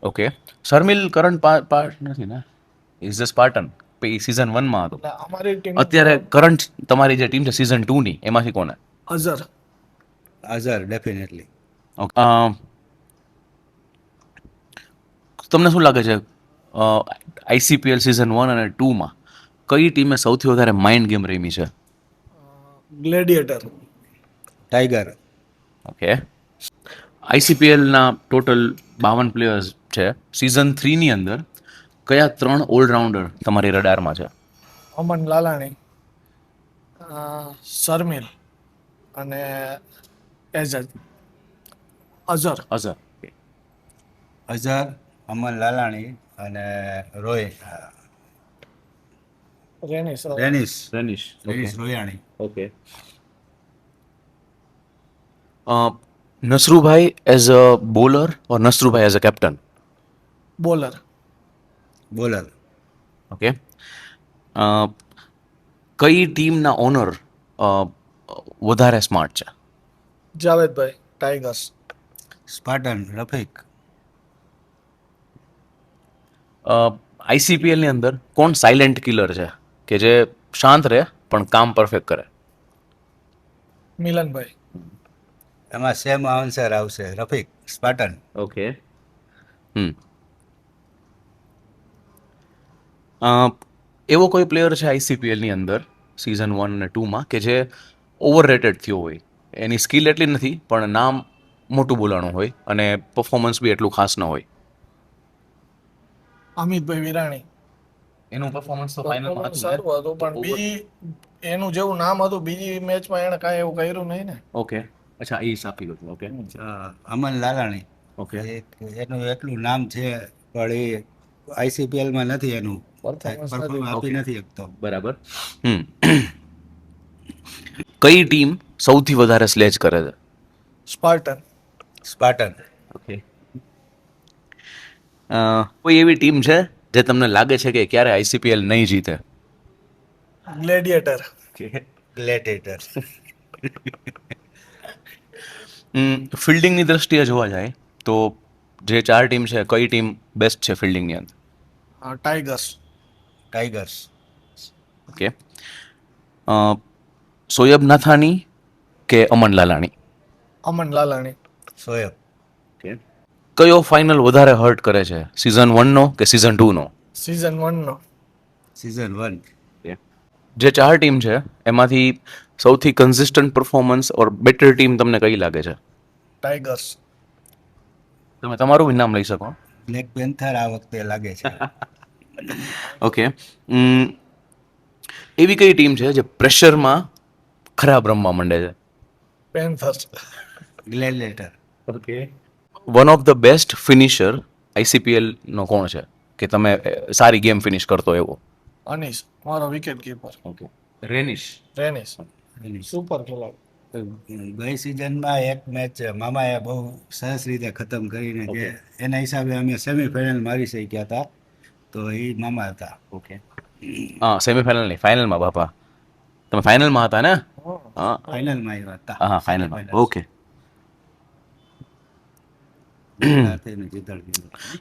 Okay. Sharmil current part નથી ને? Is the Spartan. સિઝન 1માં હતો. એટલે અમારી ટીમ અત્યારે કરંટ તમારી જે ટીમ છે સિઝન 2ની એમાંથી કોને? અઝર ડેફિનેટલી. ઓકે. તમને શું લાગે છે આઈસીપીએલ સિઝન 1 અને 2માં કઈ ટીમે સૌથી વધારે માઇન્ડ ગેમ રમી છે? Gladiators. Tiger. Okay. આઈસીપીએલના total 52 players છે. સિઝન 3ની અંદર કયા 3 ઓલરાઉન્ડર તમારી રડારમાં છે? અમન લાલાણી, શર્મિલ અને એઝર. અઝર. અઝર, અમન લાલાણી અને રેનિશ રોયાણી. ઓકે. નસરુભાઈ એઝ અ બોલર ઓર નસરુભાઈ as a captain? Bowler. Okay. કઈ ટીમના ઓનર વધારે સ્માર્ટ છે? જાવેદભાઈ, ટાઈગર્સ. સ્પાર્ટન રફીક. આઈસીપીએલની અંદર કોણ સાયલેન્ટ કિલર છે કે જે શાંત રહે પણ કામ પરફેક્ટ કરે? મિલનભાઈ. એમાં સેમ આન્સર આવશે, રફીક, સ્પાર્ટન. ઓકે. એવો કોઈ પ્લેયર છે આઈસીપીએલની અંદર સિઝન 1 અને 2માં કે જે ઓવર રેટેડ થયો હોય? એની સ્કિલ એટલી નથી પણ નામ મોટું બોલાણું હોય અને પરફોર્મન્સ બી એટલું ખાસ ન હોય. અમિતભાઈ વિરાણી. એનું પરફોર્મન્સ તો Performance સારું હતું પણ એનું જેવું નામ હતું બીજી મેચમાં એને કાંઈ એવું કર્યું નહીં ને. ઓકે. અચ્છા, એ આપી ગયું. ઓકે. અમન લાલાણી. ઓકે. એનું એટલું નામ છે પણ એ આઈસીપીએલમાં નથી, એનું Performance પરફોર્મન્સ આપી નથી શકતો. બરાબર. કઈ ટીમ સૌથી વધારે સ્લેજ કરે છે? સ્પાર્ટન. ઓકે. કોઈ એવી ટીમ છે જે તમને લાગે છે કે ક્યારે આઈસીપીએલ નહીં જીતે? ગ્લેડિયેટર. ગ્લેડિયેટર. ફિલ્ડિંગની દ્રષ્ટિએ જોવા જાય તો જે 4 ટીમ છે કઈ ટીમ બેસ્ટ છે ફિલ્ડિંગની અંદર? ટાઈગર્સ. ઓકે. સોયબ નાથાની કે અમન લાલાણી? અમન લાલાણી. શોએબ. ઓકે. કયો ફાઇનલ વધારે હર્ટ કરે છે, સિઝન 1નો કે સિઝન 2નો? સિઝન 1નો. સિઝન 1. જે 4 ટીમ છે એમાંથી સૌથી કન્સિસ્ટન્ટ પરફોર્મન્સ ઓર બેટર ટીમ તમને કઈ લાગે છે? ટાઈગર્સ. તમે તમારું નામ લઈ શકો. બ્લેક પેન્થર આ વખતે લાગે છે. ઓકે. એવી કઈ ટીમ છે જે પ્રેશરમાં ખરાબ રમવા માંડે છે? Panthers. Gladiator. Okay. One of the best finisher આઈસીપીએલનો કોણ છે કે તમે સારી ગેમ ફિનિશ કરતો એવો? અનીશ, મારો વિકેટ કીપર. ઓકે. રેનિશ. સુપર ખેલાડી. ગઈ સિઝનમાં એક મેચ મામાએ બહુ સરસ રીતે ખતમ કરીને કે એના હિસાબે અમે સેમીફાઇનલ મારી શક્યા હતા, તો એ મામા હતા. ઓકે. હા, સેમીફાઇનલ નહીં, ફાઇનલમાં બાપા. તમે ફાઇનલમાં હતા ને? હા, ફાઇનલમાં આવ્યા હતા. હા, ફાઇનલમાં. ઓકે.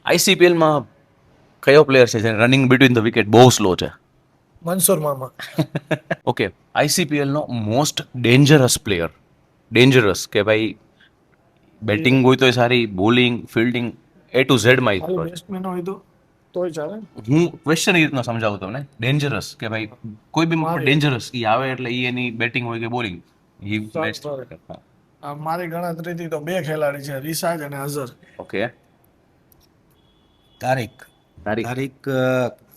આઈસીપીએલમાં કયો પ્લેયર છે જેને રનિંગ બિટવીન ધ વિકેટ બહુ સ્લો છે? મનસુર મામા. ઓકે. આઈસીપીએલનો મોસ્ટ ડેન્જરસ પ્લેયર, ડેન્જરસ કે ભાઈ બેટિંગ હોય તોય સારી, bowling, fielding A to Z માં ખાલી બેટ્સમેન હોય તોય ચાલે. હું ક્વેશ્ચન એ રીતનો સમજાવું તમને. ડેન્જરસ કે ભાઈ કોઈ બી ડેન્જરસ ઈ આવે એટલે ઈ એની બેટિંગ હોય કે બોલિંગ ઈ બેસ્ટ. મારી ગણતરીથી તો 2 ખેલાડી છે, રિશાદ અને અઝર. ઓકે. તારીખ તારીખ તારીખ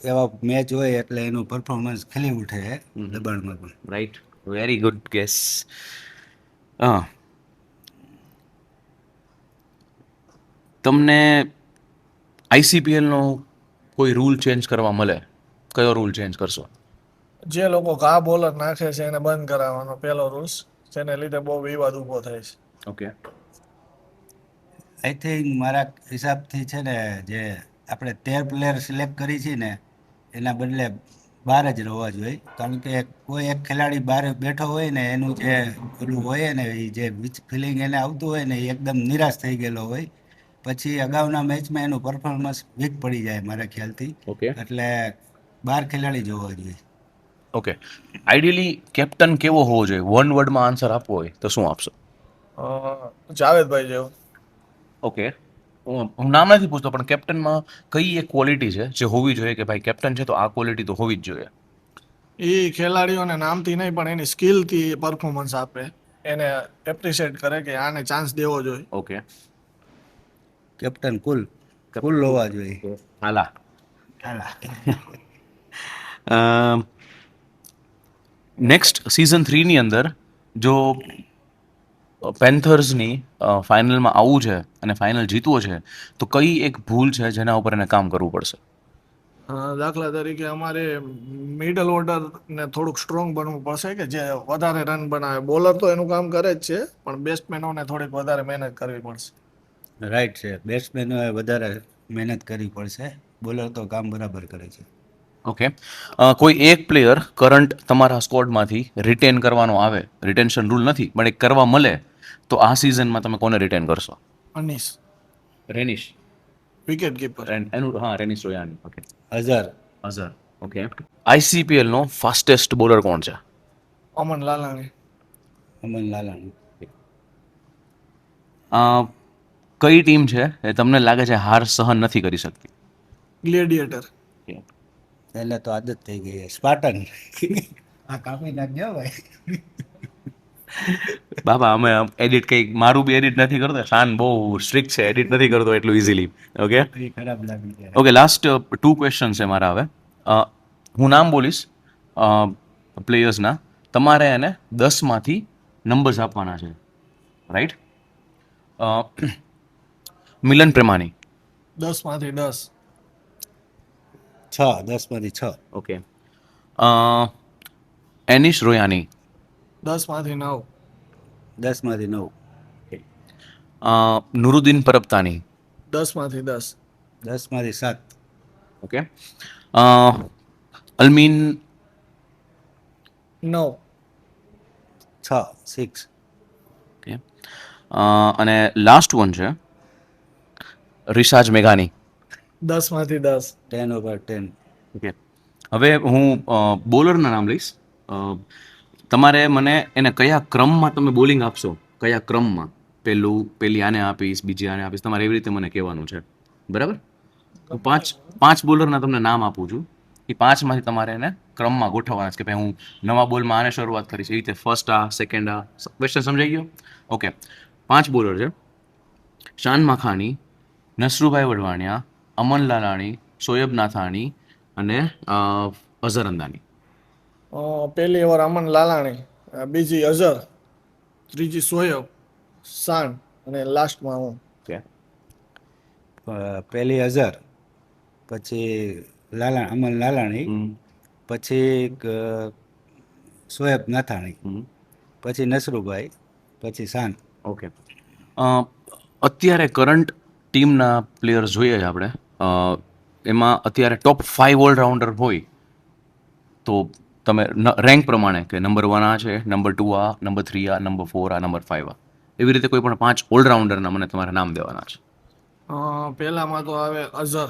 એવા મેચ હોય એટલે એનું પરફોર્મન્સ ખીલી ઉઠે છે દબાણમાં પણ. Right, very good gas. હા, તમને આઈસીપીએલનો કોઈ રૂલ ચેન્જ કરવા મળે, કયો રૂલ ચેન્જ કરશો? જે લોકો ઘા બોલર નાખે છે એને બંધ કરાવવાનો પહેલો રૂલ્સ, જેને લીધે બહુ વિવાદ ઊભો થાય છે. ઓકે. આઈ થિંક મારા હિસાબથી છે ને, જે આપણે 13 પ્લેયર સિલેક્ટ કરી છે ને એના બદલે 12 જ રહેવા જોઈએ. કારણ કે કોઈ એક ખેલાડી બહાર બેઠો હોય ને એનું જે પેલું હોય ને, એ જે ફિલિંગ એને આવતું હોય ને, એ એકદમ નિરાશ થઈ ગયેલો હોય. પછી અગાઉના મેચમાં એનું પરફોર્મન્સ વીક પડી જાય મારા ખ્યાલથી. ઓકે. એટલે 12 ખેલાડી જોવા જોઈએ. ઓકે, આઈડિયલી કેપ્ટન કેવો હોવો જોઈએ? વન વર્ડમાં આન્સર આપવો હોય તો શું આપશો? જાવેદભાઈ જેવો. ઓકે, હું નામ નથી પૂછતો, પણ કેપ્ટનમાં કઈ એક ક્વોલિટી છે જે હોવી જોઈએ કે ભાઈ કેપ્ટન છે તો આ ક્વોલિટી તો હોવી જ જોઈએ? એ ખેલાડીઓને નામથી નહીં પણ એની સ્કિલથી પરફોર્મન્સ આપે, એને એપ્રિશિએટ કરે કે આને ચાન્સ દેવો જોઈએ. ઓકે. કેપ્ટન કુલ હોવા જોઈએ. હાલા. હાલા. નેક્સ્ટ સિઝન 3ની અંદર જો પેન્થર્સની ફાઇનલમાં આવવું છે અને ફાઇનલ જીતવો છે તો કઈ એક ભૂલ છે જેના ઉપર એને કામ કરવું પડશે? દાખલા તરીકે અમારે મિડલ ઓર્ડર ને થોડુંક સ્ટ્રોંગ બનવું પડશે, કે જે વધારે રન બનાવે. બોલર તો એનું કામ કરે જ છે, પણ બેટ્સમેનોને થોડીક વધારે મહેનત કરવી પડશે. રાઈટ છે, બેટ્સમેનોએ વધારે મહેનત કરવી પડશે, બોલર તો કામ બરાબર કરે છે. ઓકે, કોઈ એક પ્લેયર કરંટ તમારા સ્કોડમાંથી રિટેન કરવાનો આવે, રિટેન્શન રૂલ નથી પણ એક કરવા મળે તો આ સિઝનમાં તમે કોને રિટેન કરશો? અનીસ, રેનિશ. Wicket keeper. એનું હા, રેનિશ રોયાની. ઓકે. અઝર. અઝર. ઓકે. આઈસીપીએલનો ફાસ્ટેસ્ટ બોલર કોણ છે? અમન લાલાણી. અમન લાલાણી. કઈ ટીમ છે એ તમને લાગે છે હાર સહન નથી કરી શકતી? ગ્લેડિયેટર. એટલે તો આદત થઈ ગઈ છે. સ્પાર્ટન. આ કાપી નાખજો ભાઈ. બાબા, અમે એડિટ કંઈક મારું બી એડિટ નથી કરતો. શાન બહુ સ્ટ્રિક્ટ છે, એડિટ નથી કરતો એટલું ઇઝીલી. ઓકે. એ ખરાબ લાગી જાય. ઓકે, લાસ્ટ 2 ક્વેશ્ચન છે મારા હવે. હું નામ બોલીશ પ્લેયર્સના, તમારે એને 10માંથી નંબર્સ આપવાના છે, રાઈટ? મિલન પ્રેમાની. 10/10. 6, 10માંથી 6. ઓકે. એનિશ રોયાની. 10/9. 10માંથી 9. નુરુદ્દીન પરબતાની. 10/10. 10માંથી 7. ઓકે. અલમીન. 9. 6. ઓકે. અને લાસ્ટ વન છે રિશાજ મેઘાની. 10/10. 10/10. ઓકે. હવે હું બોલરના નામ લઈશ. તમારે મને એને કયા ક્રમમાં તમે બોલિંગ આપશો, કયા ક્રમમાં, પેલી આને આપીશ, બીજી આને આપીશ, તમારે એવી રીતે મને કહેવાનું છે, બરાબર? હું પાંચ બોલરના તમને નામ આપું છું. એ 5માંથી તમારે એને ક્રમમાં ગોઠવવાના છે કે ભાઈ હું નવા બોલમાં આને શરૂઆત કરીશ, એ રીતે ફર્સ્ટ આ, સેકન્ડ આ. ક્વેશ્ચન સમજાઈ ગયો? ઓકે. 5 બોલર છે: શાન માખાણી, નસરુભાઈ વઢવાણિયા, અમન લાલાણી, શોએબ નાથાણી અને અઝર અંદાની. પહેલી ઓવર અમન લાલાણી, બીજી અઝર, ત્રીજી સોયબ, શાન અને લાસ્ટમાં હું. ઓકે. પહેલી અઝર, પછી અમન લાલાણી, પછી શોએબ નાથાણી, પછી નસરુભાઈ, પછી શાન. ઓકે. અત્યારે કરંટ ટીમના પ્લેયર્સ જોઈએ છે આપણે, એમાં અત્યારે ટોપ 5 ઓલરાઉન્ડર હોય તો તમે રેન્ક પ્રમાણે કે નંબર 1 આ છે, નંબર 2 આ, નંબર 3 આ, નંબર 4 આ, નંબર 5 આ, એવી રીતે કોઈ પણ 5 ઓલરાઉન્ડરના મને તમારે નામ દેવાના છે. પહેલામાં તો આવે અઝર,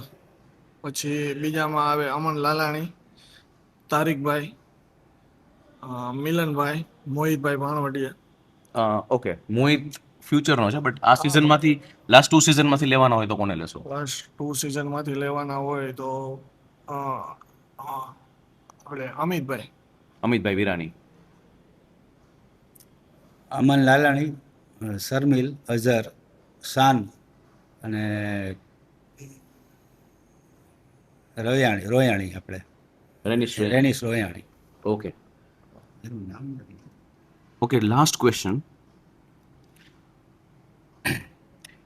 પછી બીજામાં આવે અમન લાલાણી, તારિકભાઈ, મિલનભાઈ, મોહિતભાઈ ભાણવટિયા. ઓકે. મોહિત ફ્યુચરનો છે, બટ આ સિઝનમાંથી લાસ્ટ 2 સિઝનમાંથી લેવાના હોય તો કોને લેશો? લાસ્ટ 2 સિઝનમાંથી લેવાના હોય તો આપણે અમિતભાઈ. અમિતભાઈ વિરાણી. અમન લાલાણી, શર્મિલ, અઝર, શાન અને રોયાણી આપણે રેનીશ રોયાણી ઓકે એનું નામ નથી. ઓકે લાસ્ટ ક્વેશ્ચન,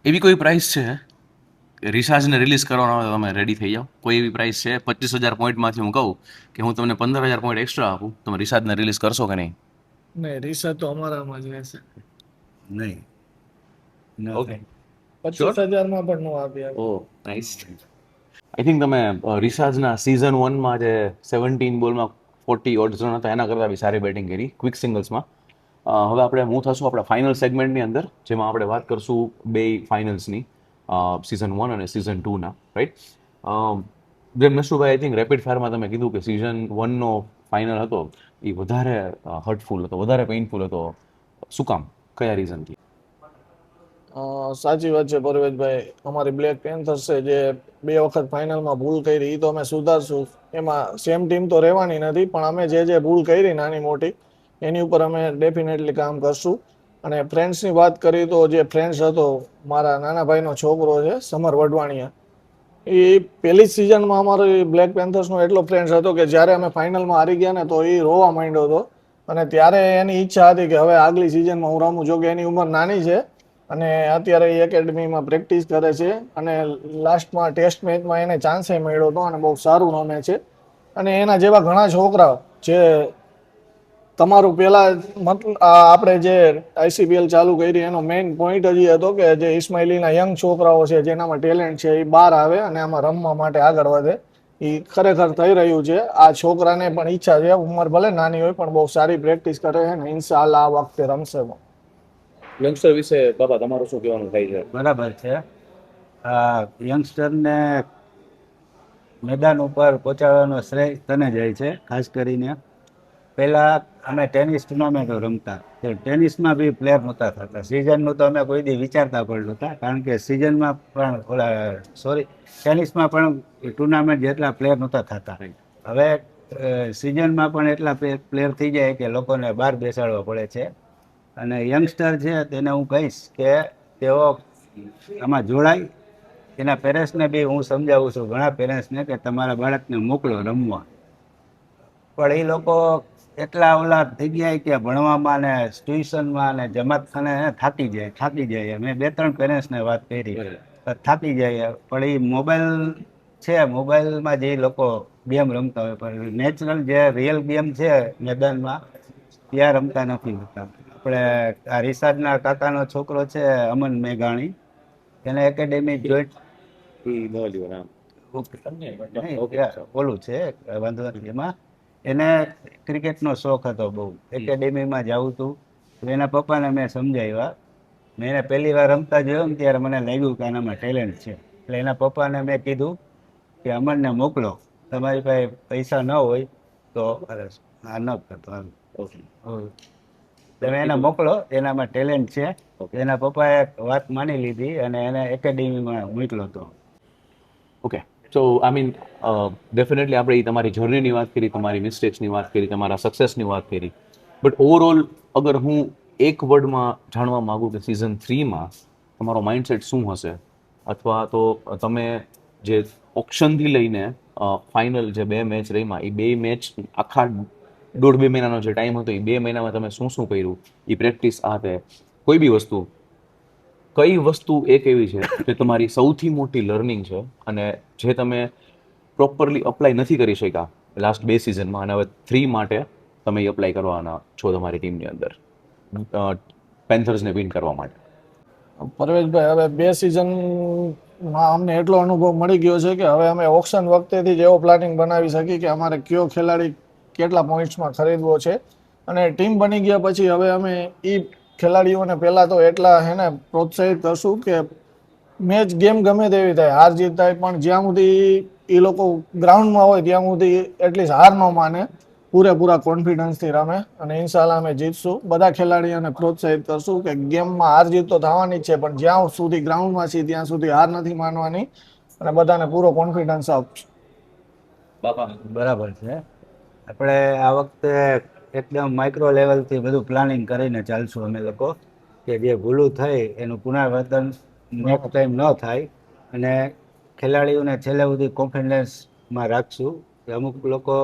એવી કોઈ પ્રાઇસ છે રિસાર્જને રિલીઝ કરવાનો હોય તો તમે રેડી થઈ જાઓ? કોઈ એવી પ્રાઇસ છે 25,000 પોઈન્ટમાંથી હું કહું કે હું તમને 15,000 પોઈન્ટ એક્સ્ટ્રા આપું, તમે રિસાર્જને રિલીઝ કરશો કે નહીં? નહીં, રિસર્ચ તો અમારામાં જ રહેશે. નહીં ન ઓકે. થાય. 25,000 પણ નો આપી આપે. ઓ નાઇસ. આઈ થિંક તમે રિસાર્જના સીઝન 1માં જે 17 બોલમાં 40 ઓડ્સ રન હતા એના કરતાં બી સારી બેટિંગ કરી ક્વિક સિંગલ્સમાં. હવે આપણે મૂવ થશું આપણા ફાઇનલ સેગમેન્ટની અંદર, જેમાં આપણે વાત કરશું બે ફાઇનલ્સની, સિઝન 1 અને સિઝન 2ના, રાઈટ? જેમ નસરુભાઈ આઈ થિંક રેપિડ ફાયરમાં તમે કીધું કે સિઝન 1નો ફાઇનલ હતો એ વધારે હર્ટફુલ હતો, વધારે પેઇનફુલ હતો. શું કામ, કયા રીઝનથી? સાચી વાત છે પરવેશભાઈ, અમારી બ્લેક પેન્થર્સ છે જે 2 વખત ફાઇનલમાં ભૂલ કરી, એ તો અમે સુધારશું. એમાં સેમ ટીમ તો રહેવાની નથી, પણ અમે જે ભૂલ કરી નાની મોટી એની ઉપર અમે ડેફિનેટલી કામ કરશું. અને ફ્રેન્ડ્સની વાત કરી તો જે ફ્રેન્ડ્સ હતો, મારા નાના ભાઈનો છોકરો છે સમર વઢવાણિયા, એ પહેલી જ સિઝનમાં અમારો બ્લેક પેન્થર્સનો એટલો ફ્રેન્ડ્સ હતો કે જ્યારે અમે ફાઇનલમાં હારી ગયા ને તો એ રોવા માંડ્યો હતો. અને ત્યારે એની ઈચ્છા હતી કે હવે આગલી સિઝનમાં હું રમું. જો કે એની ઉંમર નાની છે અને અત્યારે એ એકેડમીમાં પ્રેક્ટિસ કરે છે, અને લાસ્ટમાં ટેસ્ટ મેચમાં એને ચાન્સે મળ્યો હતો અને બહુ સારું રમે છે. અને એના જેવા ઘણા છોકરાઓ જે તમારું પહેલા મતલબ આપણે જે આઈસીપીએલ ચાલુ કરી એનો મેઇન પોઈન્ટ જ એ હતો કે જે ઇસ્માઇલીના યંગ છોકરાઓ છે જેનામાં ટેલેન્ટ છે એ બહાર આવે અને આમાં રમવા માટે આગળ વધે. એ ખરેખર થઈ રહ્યું છે. આ છોકરાને પણ ઈચ્છા છે, ઉંમર ભલે નાની હોય પણ બહુ સારી પ્રેક્ટિસ કરે છે ને ઇન્શાઅલ્લાહ આ વખતે રમશે. યંગસ્ટર વિશે બાબા તમારું શું કહેવાનું થાય છે? બરાબર છે. આ યંગસ્ટરને મેદાન ઉપર પહોંચાડવાનો શ્રેય તને જાય છે. ખાસ કરીને પહેલાં અમે ટેનિસ ટુર્નામેન્ટો રમતા, તો ટેનિસમાં બી પ્લેયર નહોતા થતા. સિઝનનું તો અમે કોઈ દી વિચારતા પણ નહોતા, કારણ કે સિઝનમાં પણ ટેનિસમાં પણ ટુર્નામેન્ટ જેટલા પ્લેયર નહોતા થતા. હવે સિઝનમાં પણ એટલા પ્લેયર થઈ જાય કે લોકોને બહાર બેસાડવા પડે છે. અને યંગસ્ટર છે તેને હું કહીશ કે તેઓ આમાં જોડાય. એના પેરેન્ટ્સને બી હું સમજાવું છું, ઘણા પેરેન્ટ્સને, કે તમારા બાળકને મોકલો રમવા. પણ એ લોકો એટલા ઓલા થઈ ગયા કે ભણવામાં ને ટ્યુશનમાં ને જમાતખાને થાકી જાય. મેં 2-3 પેરેન્ટ્સને વાત કરી, થાકી જાય. પણ એ મોબાઈલ છે, મોબાઈલમાં જે લોકો ગેમ રમતા હોય, પણ નેચરલ જે રિયલ ગેમ છે મેદાનમાં ત્યાં રમતા નથી હોતા. આપણે આ રિસાર્જના કાકાનો છોકરો છે અમન મેઘાણી, એને એકેડેમી જોઈન્ટ ઓલું છે, વાંધો નથી એમાં. એને ક્રિકેટનો શોખ હતો બહુ, એકેડેમીમાં જવું હતું. તો એના પપ્પાને મેં સમજાવ્યા. મેં એને પહેલી વાર રમતા જોયો ને ત્યારે મને લાગ્યું કે આનામાં ટેલેન્ટ છે. એટલે એના પપ્પાને મેં કીધું કે અમનને મોકલો, તમારી પાસે પૈસા ન હોય તો આ ન કરતો હાલ. તમે એને મોકલો, એનામાં ટેલેન્ટ છે. એના પપ્પાએ વાત માની લીધી અને એને એકેડેમીમાં મોકલો હતો. Okay, so I mean definitely આપણે ઈ તમારી જર્નીની વાત કરી, તમારી મિસ્ટેક્સની વાત કરી, તમારા સક્સેસની વાત કરી, બટ ઓવરઓલ અગર હું એક વર્ડમાં જાણવા માંગુ કે સિઝન 3માં તમારો માઇન્ડસેટ શું હશે, અથવા તો તમે જે ઓપ્શનથી લઈને ફાઇનલ જે 2 મેચ રહીમાં, એ 2 મેચ આખા 1.5-2 મહિનાનો જે ટાઈમ હતો, એ 2 મહિનામાં તમે શું શું કર્યું, એ પ્રેક્ટિસ આ તે કોઈ બી વસ્તુ, કઈ વસ્તુ એક એવી છે જે તમારી સૌથી મોટી લર્નિંગ છે અને જે તમે પ્રોપરલી અપ્લાય નથી કરી શક્યા લાસ્ટ 2 સિઝનમાં, અને હવે 3 માટે તમે એ અપ્લાય કરવાના છો તમારી ટીમની અંદર પેન્થર્સને વિન કરવા માટે? પરવેશભાઈ, હવે 2 સિઝનમાં અમને એટલો અનુભવ મળી ગયો છે કે હવે અમે ઓક્શન વખતેથી જ એવો પ્લાનિંગ બનાવી શકીએ કે અમારે કયો ખેલાડી કેટલા પોઈન્ટ્સમાં ખરીદવો છે. અને ટીમ બની ગયા પછી હવે અમે એ ખેલાડીઓને પહેલાં તો એટલા હેને પ્રોત્સાહિત કરશું કે મેચ ગેમ ગમે તેવી થાય, હાર જીત થાય, પણ જ્યાં સુધી એ લોકો ગ્રાઉન્ડમાં હોય ત્યાં સુધી એટલીસ્ટ હાર ન માને, પૂરેપૂરા કોન્ફિડન્સથી રમે. અને ઇન્શાલ્લાહ અમે જીતશું. બધા ખેલાડીઓને પ્રોત્સાહિત કરશું કે ગેમમાં હાર જીત તો થવાની જ છે, પણ જ્યાં સુધી ગ્રાઉન્ડમાં છીએ ત્યાં સુધી હાર નથી માનવાની અને બધાને પૂરો કોન્ફિડન્સ આપશું. બરાબર છે. આપણે આ વખતે એકદમ માઇક્રો લેવલથી બધું પ્લાનિંગ કરીને ચાલશું અમે લોકો, કે જે ભૂલું થઈ એનું પુનરાવર્તન નેક્સ્ટ ટાઈમ ન થાય અને ખેલાડીઓને છેલ્લે સુધી કોન્ફિડન્સ માં રાખશું કે અમુક લોકો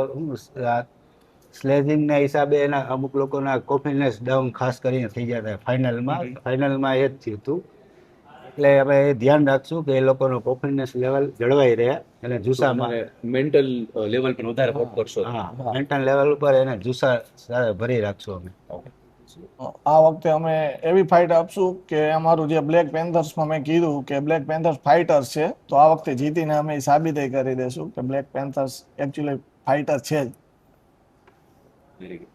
સ્લેજિંગના હિસાબે એના અમુક લોકોના કોન્ફિડન્સ ડાઉન ખાસ કરીને થઈ જતા ફાઇનલમાં એ જ થયું હતું. એટલે હવે એ ધ્યાન રાખશું કે એ લોકોનો કોન્ફિડન્સ લેવલ જળવાઈ રહે અને જુસ્સામાં મેન્ટલ લેવલ પર વધારે ફોકસ કરશો. હા મેન્ટલ લેવલ ઉપર એને જુસ્સા ભરી રાખશું અમે. આ વખતે અમે એવી ફાઇટ આપશું કે અમારું જે બ્લેક પેન્થર્સમાં મેં કીધું કે બ્લેક પેન્થર્સ ફાઇટર્સ છે, તો આ વખતે જીતીને અમે સાબિત કરી દેશું કે બ્લેક પેન્થર્સ એકચ્યુઅલી ફાઇટર છે જ. Very good.